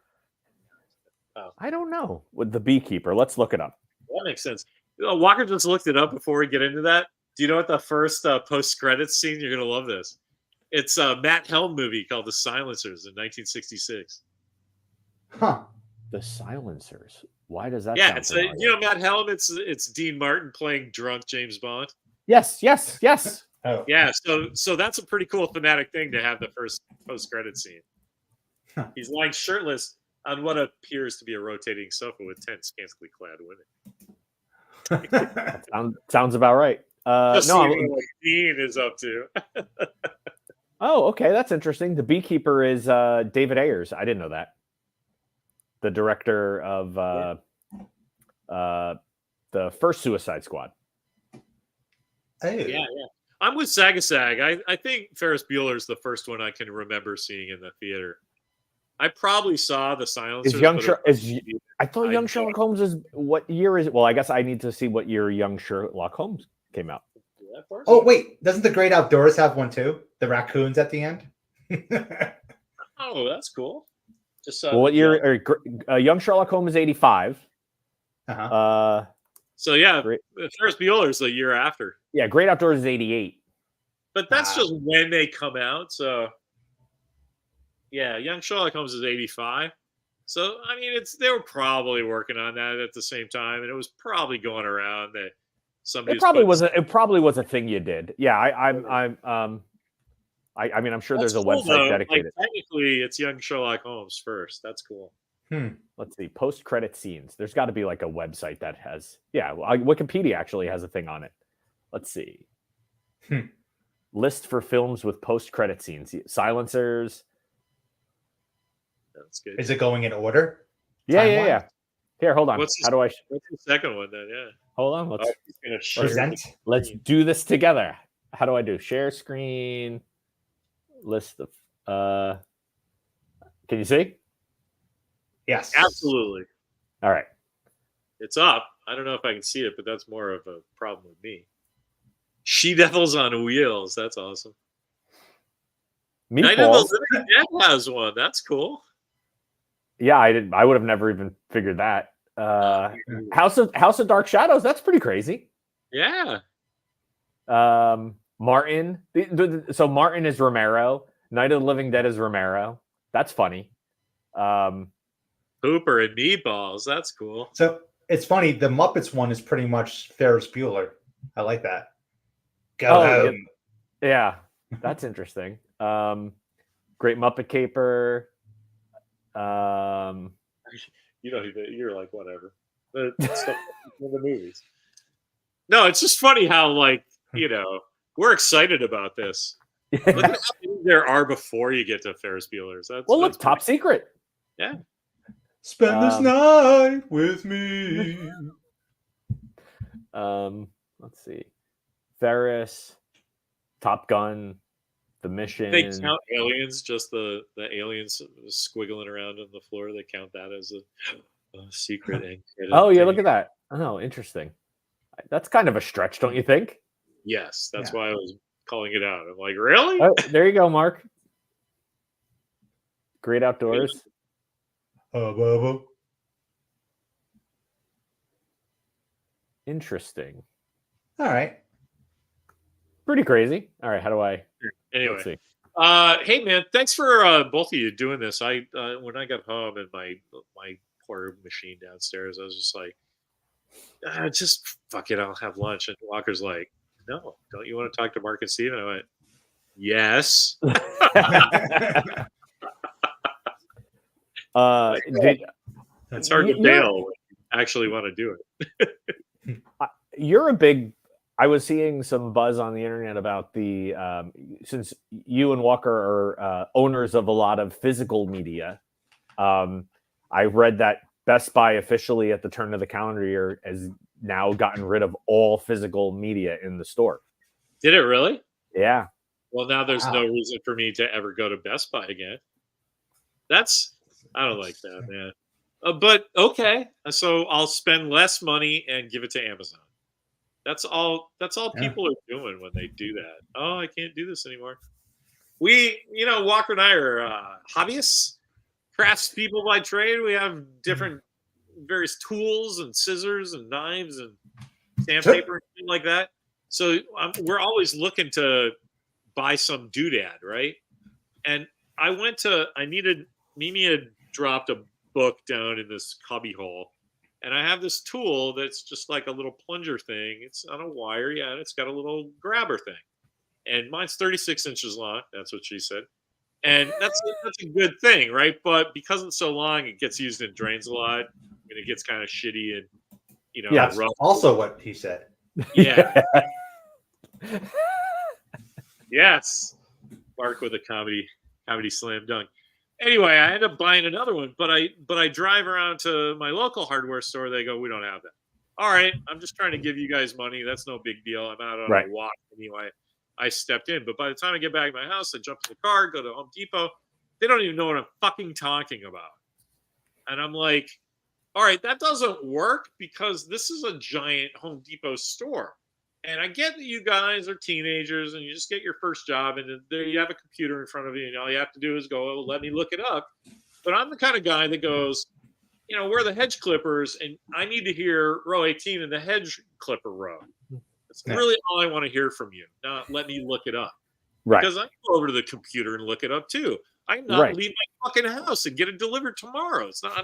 I don't know. With the Beekeeper, let's look it up. That makes sense. Walker just looked it up before we get into that. Do you know what the first post-credits scene? You're going to love this. It's a Matt Helm movie called The Silencers in 1966. Huh. The Silencers. Why does that? Yeah, sound it's Matt Helm. It's Dean Martin playing drunk James Bond. Yes. Oh. Yeah, so that's a pretty cool thematic thing to have the first post-credit scene. Huh. He's lying shirtless on what appears to be a rotating sofa with 10 scantily clad women. Sounds about right. Just No, seeing what Dean is up to. Oh, okay, that's interesting. The Beekeeper is David Ayers. I didn't know that. The director of the first Suicide Squad. Hey. Yeah. I'm with Sagasag. I think Ferris Bueller's the first one I can remember seeing in the theater. I probably saw The Silencers. I thought Young Sherlock Holmes is, what year is it? Well, I guess I need to see what year Young Sherlock Holmes came out. Oh, wait. Doesn't The Great Outdoors have one too? The raccoons at the end? Oh, that's cool. Just well, what year? Young Sherlock Holmes is 85. Uh-huh. So yeah, Ferris Bueller's the year after. Yeah, Great Outdoors is 88. But that's just when they come out. So yeah, Young Sherlock Holmes is 85. So I mean, they were probably working on that at the same time, and it was probably going around that somebody. It probably was a thing you did. Yeah, I mean, I'm sure there's a website dedicated. Like, technically, it's Young Sherlock Holmes first. That's cool. Let's see, post-credit scenes. There's got to be like a website that has. Yeah, Wikipedia actually has a thing on it. Let's see. List for films with post-credit scenes. Silencers. That's good. Is it going in order? Yeah. Here, hold on. What's the second one then? Yeah. Hold on. Present. Let's do this together. How do I do? Share screen. List of. Can you see? Yes. Absolutely. All right. It's up. I don't know if I can see it, but that's more of a problem with me. She Devils on Wheels. That's awesome. Night of the Living Dead has one. That's cool. Yeah, I would have never even figured that. House of Dark Shadows. That's pretty crazy. Yeah. Martin. So Martin is Romero. Night of the Living Dead is Romero. That's funny. Hooper and Meatballs. That's cool. So it's funny. The Muppets one is pretty much Ferris Bueller. I like that. Go home. Yeah, that's interesting. Great Muppet Caper. You're like whatever. The stuff in the movies. No, it's just funny how, like, you know, we're excited about this. Look at how many there are before you get to Ferris Bueller's. Well, look, top secret. Yeah. Spend this night with me. Let's see. Ferris, Top Gun, The Mission. They count aliens, just the aliens squiggling around on the floor. They count that as a secret. Oh, yeah, look at that. Oh, interesting. That's kind of a stretch, don't you think? Yes, that's why I was calling it out. I'm like, really? Oh, there you go, Mark. Great outdoors. Bubba. Interesting. All right. Pretty crazy. All right, how do I? Anyway, Let's see. hey man, thanks for both of you doing this. I when I got home and my poor machine downstairs, I was just like, just fuck it, I'll have lunch. And Walker's like, no, don't you want to talk to Mark and Steve? And I went, yes. It's hard to bail when you actually want to do it. You're a big. I was seeing some buzz on the internet about the since you and Walker are owners of a lot of physical media. I read that Best Buy officially at the turn of the calendar year has now gotten rid of all physical media in the store. Did it really? Yeah. Well, now there's no reason for me to ever go to Best Buy again. I don't like that, man. But okay, so I'll spend less money and give it to Amazon. That's all people are doing when they do that. Oh, I can't do this anymore. Walker and I are hobbyists, craftspeople by trade. We have different various tools and scissors and knives and sandpaper and shit like that. So we're always looking to buy some doodad, right? And Mimi had dropped a book down in this cubby hole. And I have this tool that's just like a little plunger thing. It's on a wire, and it's got a little grabber thing. And mine's 36 inches long. That's what she said. And that's a good thing, right? But because it's so long, it gets used and drains a lot. And it gets kind of shitty and, yeah, rough. Also what he said. Yeah. Yes. Mark with a comedy slam dunk. Anyway, I end up buying another one, but I drive around to my local hardware store. They go, we don't have that. All right, I'm just trying to give you guys money. That's no big deal. I'm out on a walk anyway. I stepped in, but by the time I get back to my house, I jump in the car, go to Home Depot. They don't even know what I'm fucking talking about. And I'm like, all right, that doesn't work because this is a giant Home Depot store. And I get that you guys are teenagers and you just get your first job and there you have a computer in front of you and all you have to do is go, oh, let me look it up. But I'm the kind of guy that goes, where are the hedge clippers? And I need to hear row 18 in the hedge clipper row. That's really all I want to hear from you. Not let me look it up. Right. Because I go over to the computer and look it up too. I can not leave my fucking house and get it delivered tomorrow. It's not.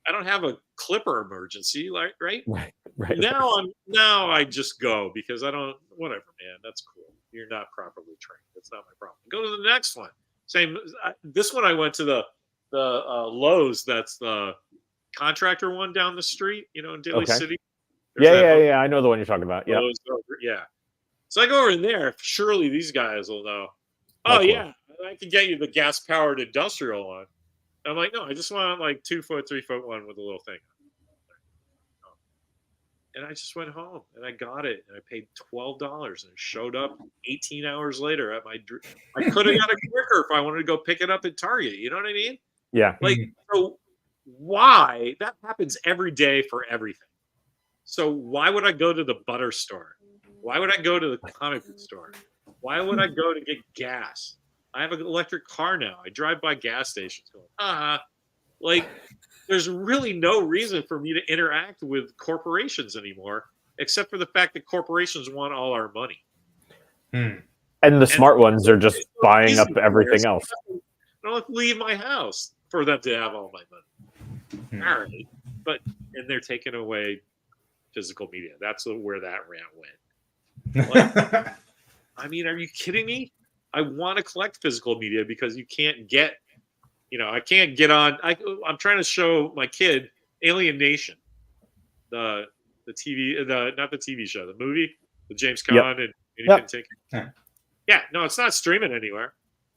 I don't have a clipper emergency, right? Right. Now I just go because I don't. Whatever, man. That's cool. You're not properly trained. That's not my problem. Go to the next one. Same. This one I went to the Lowe's. That's the contractor one down the street. In Daly City. Yeah. I know the one you're talking about. Yeah. Yeah. So I go over in there. Surely these guys will know. Oh yeah, I can get you the gas powered industrial one. I'm like, no, I just want like 2 foot, 3 foot one with a little thing. And I just went home and I got it and I paid $12 and it showed up 18 hours later at my. I could have got it quicker if I wanted to go pick it up at Target. You know what I mean? Yeah. Like, so why that happens every day for everything? So why would I go to the butter store? Why would I go to the comic book store? Why would I go to get gas? I have an electric car now. I drive by gas stations going, like there's really no reason for me to interact with corporations anymore, except for the fact that corporations want all our money. And the smart ones are just buying up everything else. I don't have to leave my house for them to have all my money. All right. And they're taking away physical media. That's where that rant went. Like, I mean, are you kidding me? I want to collect physical media because you can't get, I can't get on. I'm trying to show my kid Alien Nation, the The TV, not the TV show, the movie with James Yep. Caan and Yep. Yeah. Yeah, no, it's not streaming anywhere.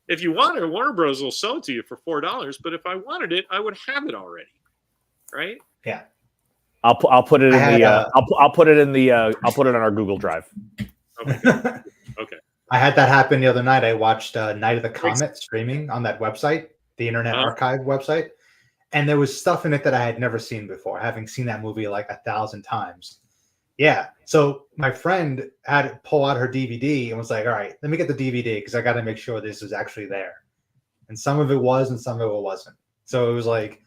If you want it, Warner Bros. Will sell it to you for $4. But if I wanted it, I would have it already, right? Yeah. I'll put it in I had, I'll put it in the I'll put it on our Google Drive. Okay, good. Okay. I had that happen the other night. I watched Night of the Comet streaming on that website, the Internet Archive website, and there was stuff in it that I had never seen before, having seen that movie like 1,000 times. Yeah. So my friend had to pull out her DVD and was like, all right, let me get the DVD because I got to make sure this is actually there. And some of it was and some of it wasn't. So it was like,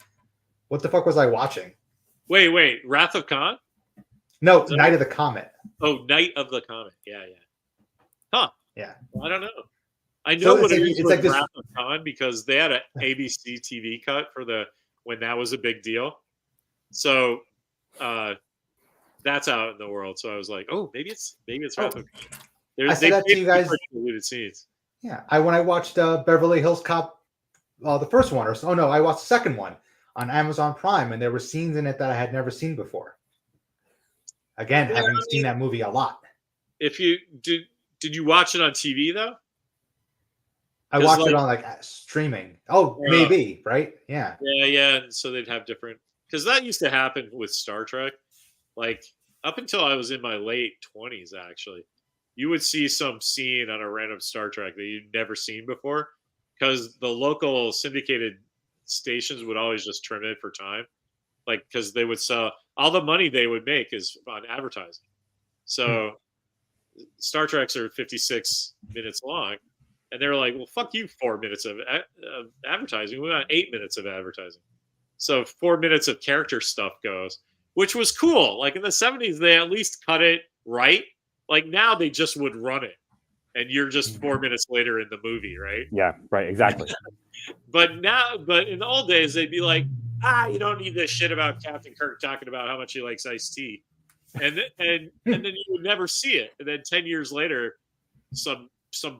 what the fuck was I watching? Wait. Wrath of Khan? No, Night of the Comet. Oh, Night of the Comet. Yeah. Huh. Yeah. Well, I don't know. I So know what it's it like- is it's with like this- Wrath of Khan because they had an ABC TV cut for when that was a big deal. So that's out in the world. So I was like, oh, maybe it's Wrath of Khan. I said that to you guys. Deleted scenes. Yeah. When I watched Beverly Hills Cop, the first one, I watched the second one on Amazon Prime, and there were scenes in it that I had never seen before. Again, Yeah, having seen that movie a lot. If you did you watch it on TV though? I 'Cause, watched it like- on streaming. Oh, Yeah. maybe, right? Yeah. Yeah. And so they'd have different because that used to happen with Star Trek. Like up until I was in my late 20s, actually, you would see some scene on a random Star Trek that you'd never seen before because the local syndicated stations would always just trim it for time. Like, because they would sell all the money they would make is on advertising. So Star Treks are 56 minutes long. And they're like, well, fuck you, 4 minutes of advertising. We want 8 minutes of advertising. So 4 minutes of character stuff goes, which was cool. Like in the 70s, they at least cut it right. Like now they just would run it. And you're just 4 minutes later in the movie, right? Yeah, right, exactly. But in the old days, they'd be like, you don't need this shit about Captain Kirk talking about how much he likes iced tea. And then you would never see it. And then 10 years later, some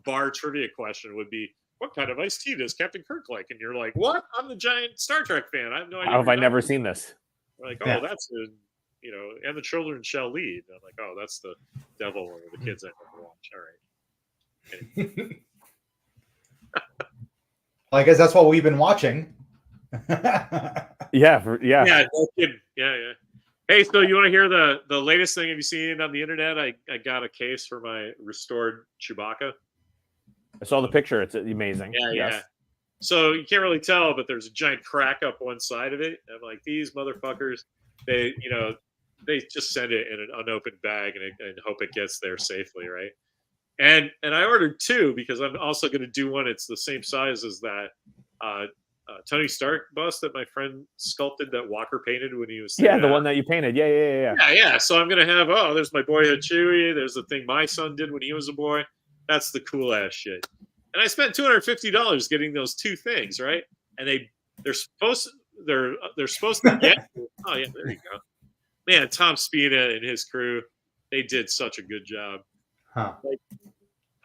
bar trivia question would be, what kind of iced tea does Captain Kirk like? And you're like, what? I'm the giant Star Trek fan. I have no idea. How have I never seen this? Like, Yeah. that's and the children shall lead. And I'm like, oh, that's the devil or the kids I never watch. All right. Well, I guess that's what we've been watching. Yeah, Yeah, no kidding. Yeah. Hey, so you want to hear the latest thing? Have you seen on the internet? I got a case for my restored Chewbacca. I saw the picture. It's amazing. Yeah, Yes. yeah. So you can't really tell, but there's a giant crack up one side of it. And I'm like, these motherfuckers, they just send it in an unopened bag and hope it gets there safely, right? And I ordered two because I'm also going to do one. It's the same size as that Tony Stark bust that my friend sculpted that Walker painted when he was The one that you painted. Yeah. yeah. So I'm gonna have there's my boyhood Chewie. There's the thing my son did when he was a boy. That's the cool ass shit. And I spent $250 getting those two things, right? And they're supposed to get. Oh yeah, there you go. Man, Tom Spina and his crew, they did such a good job. Huh.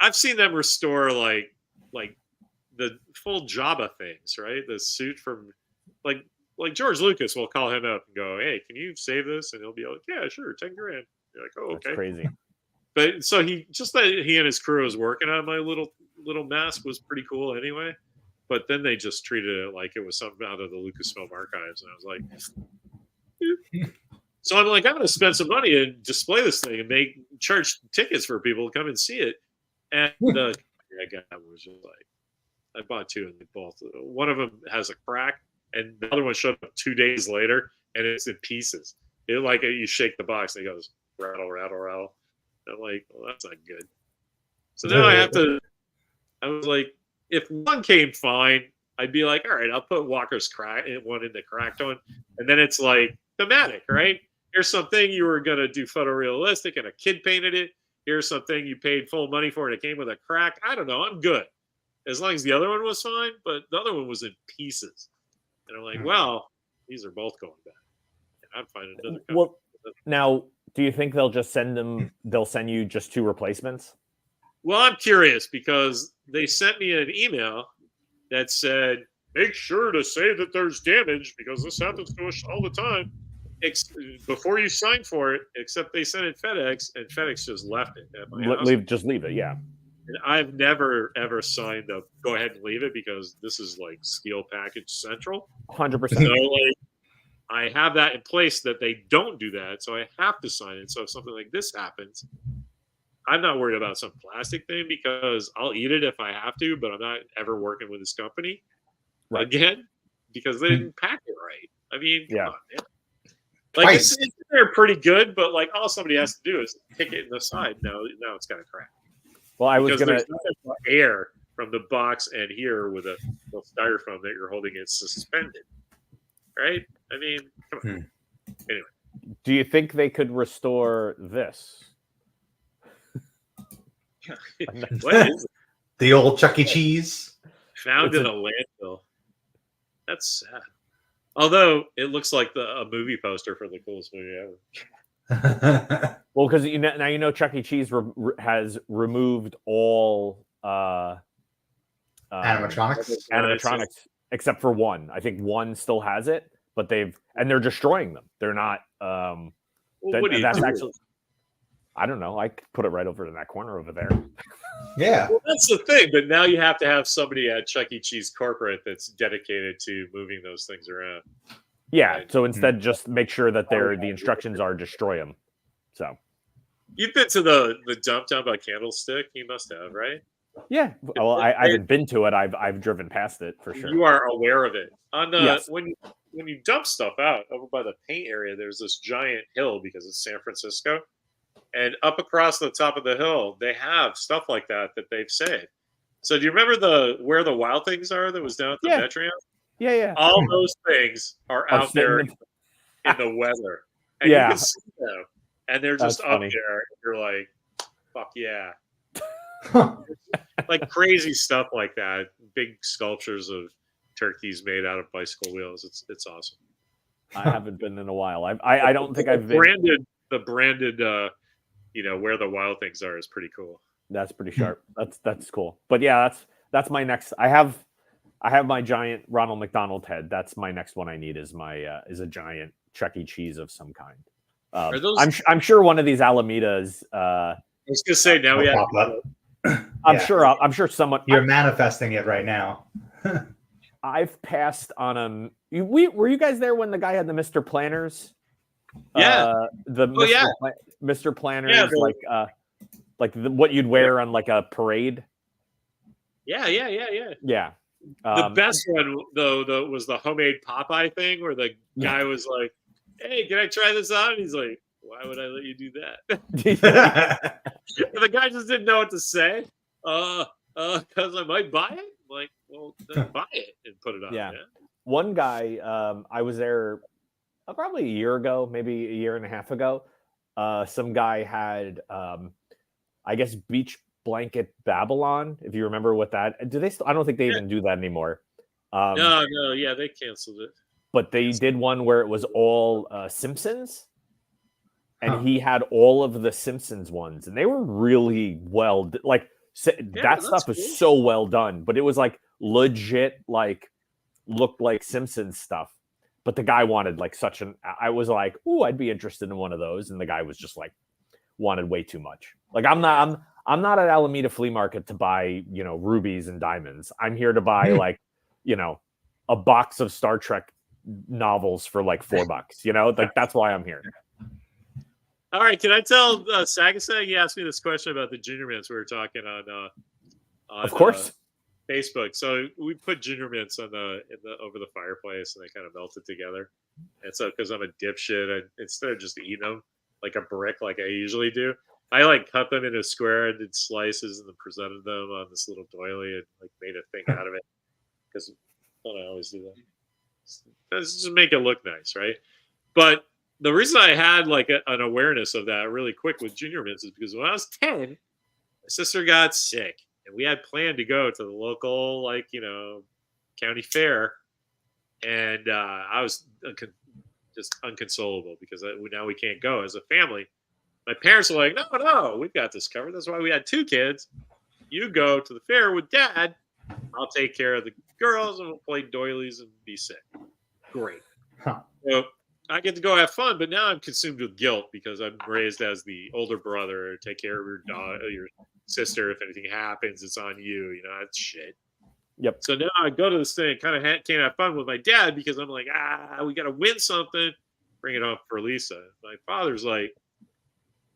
I've seen them restore like the full Jabba things, right? The suit from like George Lucas will call him up and go, hey, can you save this? And he'll be like, yeah, sure, 10 grand. You're like, oh, That's okay. crazy. But so he and his crew was working on my little mask was pretty cool anyway. But then they just treated it like it was something out of the Lucasfilm archives. And I was like, so I'm like, I'm going to spend some money and display this thing and charge tickets for people to come and see it. And the guy was just like, I bought two and they both. One of them has a crack, and the other one showed up 2 days later, and it's in pieces. It like you shake the box, and it goes rattle, rattle, rattle. And I'm like, well, that's not good. So now I was like, if one came fine, I'd be like, all right, I'll put Walker's one in the cracked one, and then it's like thematic, right? Here's something you were gonna do photorealistic, and a kid painted it. Here's something you paid full money for, and it came with a crack. I don't know. I'm good. As long as the other one was fine, but the other one was in pieces. And I'm like, well, these are both going back. And I'm finding another company. Well, now, do you think they'll send you just two replacements? Well, I'm curious because they sent me an email that said, make sure to say that there's damage because this happens to us all the time. before you sign for it, except they sent it FedEx, and FedEx just left it at my house. Just leave it. Yeah. And I've never ever signed a go ahead and leave it because this is like steel package central. 100%. So like I have that in place that they don't do that, so I have to sign it. So if something like this happens, I'm not worried about some plastic thing because I'll eat it if I have to, but I'm not ever working with this company again because they didn't pack it right. I mean, come on, man. Like they're pretty good, but like all somebody has to do is kick it in the side. Now it's got to crack. Well, I was because gonna there's not air from the box and here with a styrofoam that you're holding it suspended, right? I mean, come on. Anyway, do you think they could restore this? What is it? The old Chuck E. Cheese found in a landfill? That's sad. Although it looks like a movie poster for the coolest movie ever. Well, because now Chuck E. Cheese has removed all animatronics except for one. I think one still has it, but they're destroying them. They're not. What do you do? Actually, I don't know. I could put it right over in that corner over there. Yeah, well, that's the thing. But now you have to have somebody at Chuck E. Cheese corporate that's dedicated to moving those things around. Yeah. Right. So instead, just make sure that the instructions are destroy them. So you've been to the dump down by Candlestick. You must have, right? Yeah. Well, I haven't been to it. I've driven past it for sure. You are aware of it. On the Yes. when you dump stuff out over by the paint area, there's this giant hill because it's San Francisco, and up across the top of the hill, they have stuff like that they've saved. So do you remember where the wild things are that was down at the Metreon? Yeah. All those things are out there in the weather, and you can see them, and they're just up there. And you're like, fuck yeah. Like crazy stuff like that. Big sculptures of turkeys made out of bicycle wheels. It's awesome. I haven't been in a while. I don't think I've been. The branded where the wild things are is pretty cool. That's pretty sharp. That's cool. But yeah, that's my next. I have my giant Ronald McDonald head. That's my next one I need is a giant Chuck E. Cheese of some kind. I'm sure one of these Alamedas. I was gonna say now we have. I'm sure someone. You're manifesting it right now. I've passed on them. Were you guys there when the guy had the Mr. Planners? Yeah. Mr. Planners, what you'd wear on like a parade. Yeah. Yeah. The best one though was the homemade Popeye thing, where the guy was like, "Hey, can I try this on?" And he's like, "Why would I let you do that?" And the guy just didn't know what to say. Because I might buy it. I'm like, well, then buy it and put it on. Yeah. One guy, I was there probably a year ago, maybe a year and a half ago. Some guy had, I guess, Beach Blanket Babylon. If you remember what that, do they? I don't think they even do that anymore. No, yeah, they canceled it. But they did one where it was all Simpsons. And he had all of the Simpsons ones, and they were really well, like that stuff was so well done. But it was like legit, like looked like Simpsons stuff. But the guy wanted like I was like, "Ooh, I'd be interested in one of those," and the guy was just like, wanted way too much. Like I'm not at Alameda Flea Market to buy rubies and diamonds. I'm here to buy like a box of Star Trek novels for like $4. Like that's why I'm here. All right, can I tell Sagasag? He asked me this question about the Junior Mints we were talking on of course, Facebook. So we put Junior Mints over the fireplace, and they kind of melted together. And so, because I'm a dipshit, instead of just eating them like a brick, like I usually do, I like cut them into square and did slices, and then presented them on this little doily and like made a thing out of it. Because I always do that. Let's just make it look nice, right? But the reason I had like an awareness of that really quick with Junior Mints is because when I was 10, my sister got sick, and we had planned to go to the local county fair, and I was just unconsolable because now we can't go as a family. My parents were like, no, we've got this covered. That's why we had 2 kids. You go to the fair with Dad. I'll take care of the girls, and we'll play doilies and be sick. Great. Huh. So I get to go have fun, but now I'm consumed with guilt because I'm raised as the older brother. Take care of your daughter, your sister. If anything happens, it's on you. You know, that's shit. Yep. So now I go to this thing, kind of can't have fun with my dad because I'm like, we got to win something. Bring it up for Lisa. My father's like,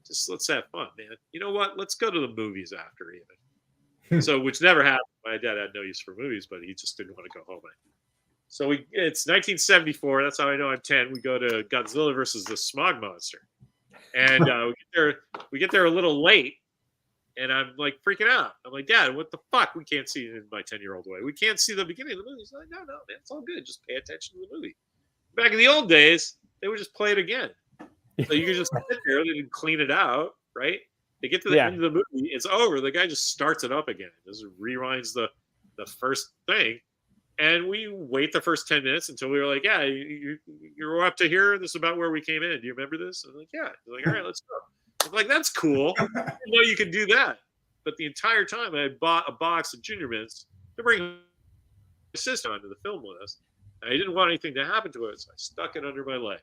just let's have fun, man. You know what? Let's go to the movies after even. So, which never happened. My dad had no use for movies, but he just didn't want to go home. So it's 1974. That's how I know I'm 10. We go to Godzilla versus the Smog Monster, and we get there a little late, and I'm like freaking out. I'm like, Dad, what the fuck? We can't see in my 10-year-old way. We can't see the beginning of the movie. He's like, no, man, it's all good. Just pay attention to the movie. Back in the old days, they would just play it again. So you could just sit there. They didn't clean it out, right? They get to the end of the movie. It's over. The guy just starts it up again. Just rewinds the first thing. And we wait the first 10 minutes until we were like, yeah, you're up to here. This is about where we came in. Do you remember this? I'm like, yeah. They're like, all right, let's go. I'm like, that's cool. I didn't know you could do that. But the entire time I had bought a box of Junior Mints to bring my sister onto the film with us. I didn't want anything to happen to it, so I stuck it under my leg.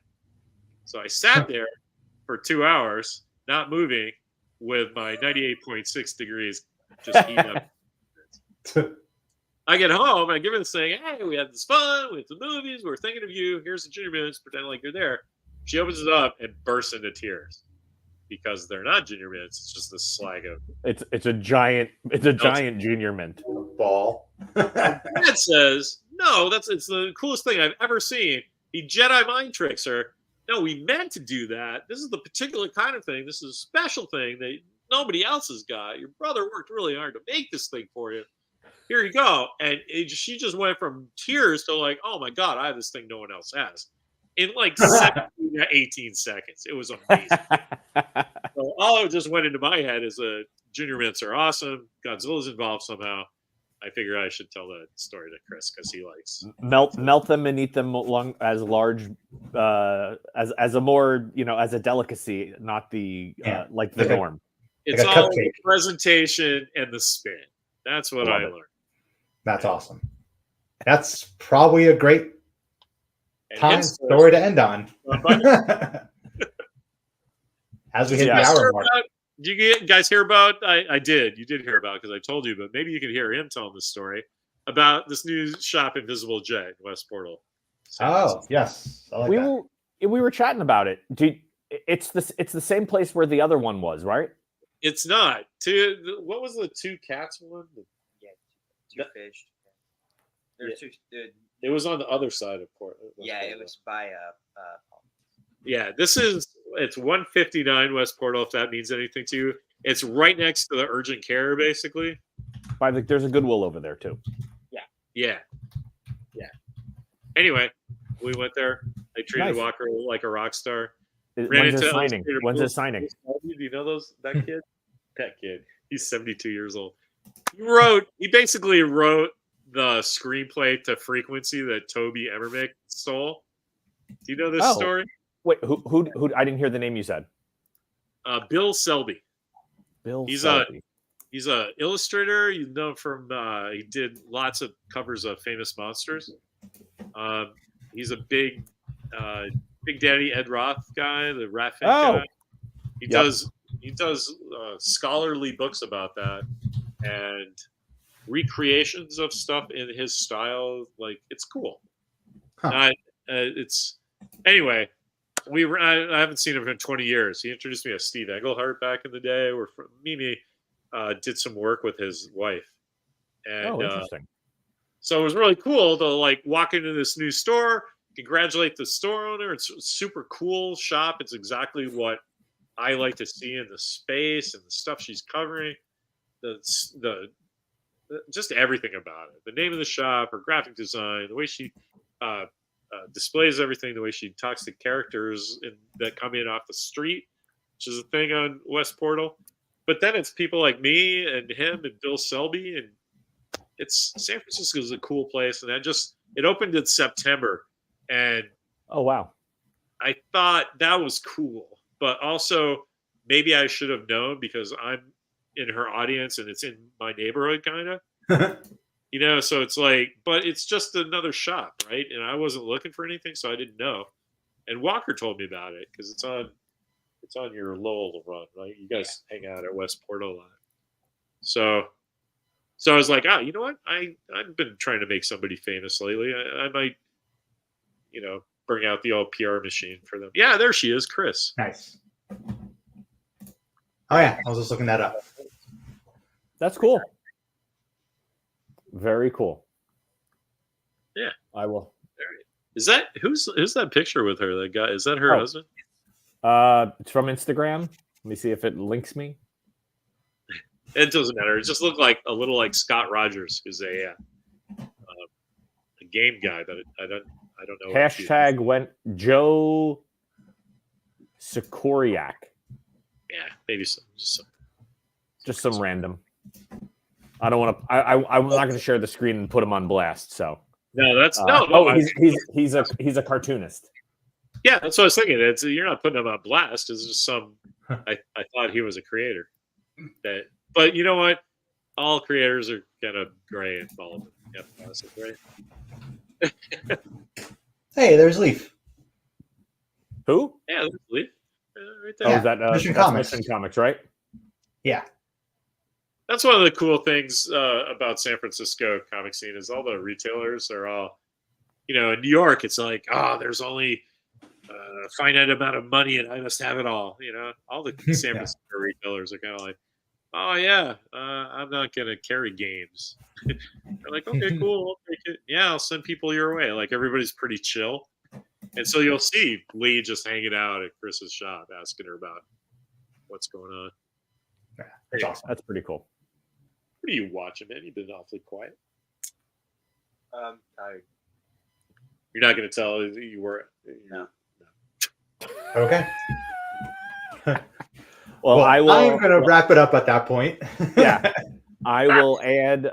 So I sat there for 2 hours, not moving, with my 98.6 degrees just heating up. I get home, I give her this thing, hey, we had this fun, we went to the movies, we're thinking of you, here's the Junior Mints, pretend like you're there. She opens it up and bursts into tears. Because they're not Junior Mints, it's just this slag of it's a giant Junior Mint ball. Dad says, no, it's the coolest thing I've ever seen. He Jedi mind tricks her. No, we meant to do that. This is the particular kind of thing. This is a special thing that nobody else has got. Your brother worked really hard to make this thing for you. Here you go. And she just went from tears to like, oh my God, I have this thing no one else has. In like 17 to 18 seconds. It was amazing. So all that just went into my head is Junior Mints are awesome. Godzilla's involved somehow. I figure I should tell the story to Chris because he likes melt them and eat them as large as a more as a delicacy, not the like the norm. It's like all the presentation and the spin. That's what I learned. That's awesome. That's probably a great story to end on. As we hit the hour mark. Did you guys hear about? I did. You did hear about because I told you, but maybe you can hear him telling the story about this new shop, Invisible J, West Portal. Yes, I like we were chatting about it. It's the same place where the other one was, right? It's not. What was the two cats one? Two fish. There's two. It was on the other side of Portland. Yeah, it was by Yeah, it's 159 West Portal, if that means anything to you. It's right next to the urgent care, basically. There's a Goodwill over there, too. Yeah. Anyway, we went there. I treated Walker like a rock star. When's his signing? Do you know that kid? That kid. He's 72 years old. He basically wrote the screenplay to Frequency that Toby Emmerich stole. Do you know this story? Wait, who? I didn't hear the name you said. Bill Selby. He's a illustrator. You know from he did lots of covers of famous monsters. He's a big Daddy Ed Roth guy, the Rat Fink guy. He does scholarly books about that and recreations of stuff in his style. Like it's cool. Anyway. I haven't seen him in 20 years. He introduced me to Steve Englehart back in the day. Where Mimi did some work with his wife. And, interesting. So it was really cool to like walk into this new store, congratulate the store owner. It's a super cool shop. It's exactly what I like to see in the space and the stuff she's covering. The just everything about it. The name of the shop, her graphic design, the way she displays everything, the way she talks to characters that come in off the street, which is a thing on West Portal. But then it's people like me and him and Bill Selby, and San Francisco is a cool place. And it opened in September, and oh wow, I thought that was cool. But also maybe I should have known because I'm in her audience and it's in my neighborhood, kind of. So it's like, but it's just another shop, right? And I wasn't looking for anything, so I didn't know. and Walker told me about it because it's on your Lowell run, right? You guys hang out at Westport a lot. So I was like, you know what? I've been trying to make somebody famous lately. I might, bring out the old PR machine for them. Yeah, there she is, Chris. Nice. Oh yeah, I was just looking that up. That's cool. Very cool. Yeah, I will. Is that who's that picture with her? That guy, is that her husband? It's from Instagram. Let me see if it links me. It doesn't matter. It just looked like a little like Scott Rogers, who's a game guy, but I don't know. Hashtag went Joe Sikoriak. Yeah, maybe just some random. I don't want to. I'm not going to share the screen and put him on blast. So no, that's he's a cartoonist. Yeah, that's what I was thinking. You're not putting him on blast. It's just some. I thought he was a creator. But you know what? All creators are kind of gray and bald. Yeah, right? Hey, there's Leaf. Who? Yeah, there's Leaf. Right there. Oh, is that Mission Comics. Mission Comics, right? Yeah. That's one of the cool things about San Francisco comic scene is all the retailers are all, in New York, it's like, there's only a finite amount of money and I must have it all. All the San Francisco retailers are kind of like, oh yeah, I'm not gonna carry games. They're like, okay, cool, I'll take it. Yeah, I'll send people your way. Like everybody's pretty chill, and so you'll see Lee just hanging out at Chris's shop, asking her about what's going on. Yeah, that's awesome. That's pretty cool. What are you watching, man? You've been awfully quiet. Tired. You're not gonna tell you were. No. Okay. Well, I will. I'm going to wrap it up at that point. Yeah. I will add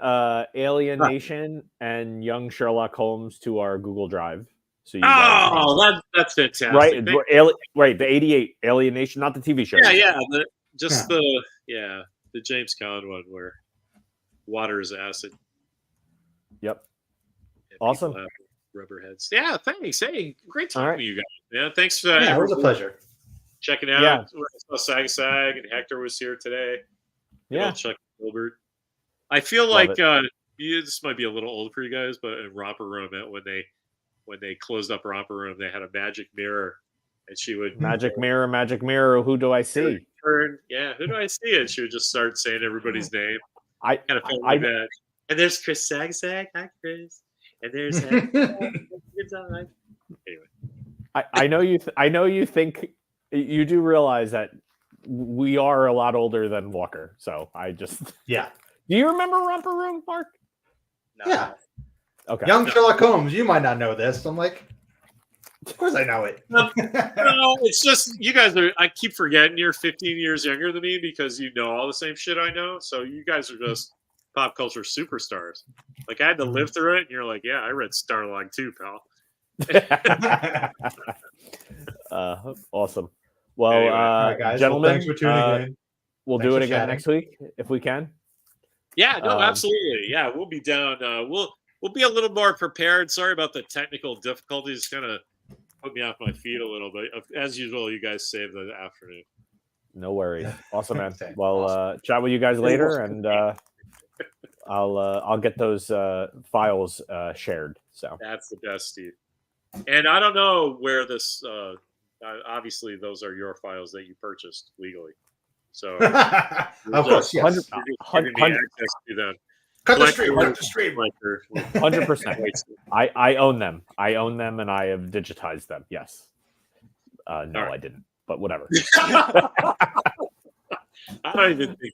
Alien Nation and Young Sherlock Holmes to our Google Drive. So that's fantastic. Right, the 88 Alien Nation, not the TV show. Yeah, the James Caan one where water is acid. Yep. Awesome. Rubber heads. Yeah, thanks. Hey, great talking right. to you guys. Yeah, thanks for Yeah, it was a pleasure. checking out. Yeah. I saw Sag and Hector was here today. Yeah. Chuck Gilbert. I feel Love like this might be a little old for you guys, but in Romper Room, when they closed up Romper Room, they had a magic mirror, and she would Magic mirror, who do I see? Who do I see? And she would just start saying everybody's name. I kind of felt like that. And there's Chris Sag. Hi, Chris. And there's anyway. I know you think you do realize that we are a lot older than Walker. So I just Yeah. Do you remember Romper Room, Mark? No. Yeah. Okay. Young Sherlock Holmes, you might not know this. I'm like, of course I know it. No, it's just you guys are. I keep forgetting you're 15 years younger than me because you know all the same shit I know. So you guys are just pop culture superstars. Like I had to live through it, and you're like, yeah, I read Starlog too, pal. Awesome. Well, All right, guys. gentlemen, thanks for tuning in. We'll Thanks do it for again chatting. next week if we can. Yeah, no, absolutely. Yeah, we'll be down. We'll be a little more prepared. Sorry about the technical difficulties. Kind of put me off my feet a little bit. As usual, you guys saved the afternoon. No worries. Awesome, man. Same. Well, chat with you guys later, and I'll get those files shared. So That's the best, Steve. And I don't know where this. Obviously, those are your files that you purchased legally. So, of course, yes. you're just giving me access to them. Cut the stream. Cut the stream. 100%. I own them. And I have digitized them. Yes. No, I didn't. But whatever. I don't even think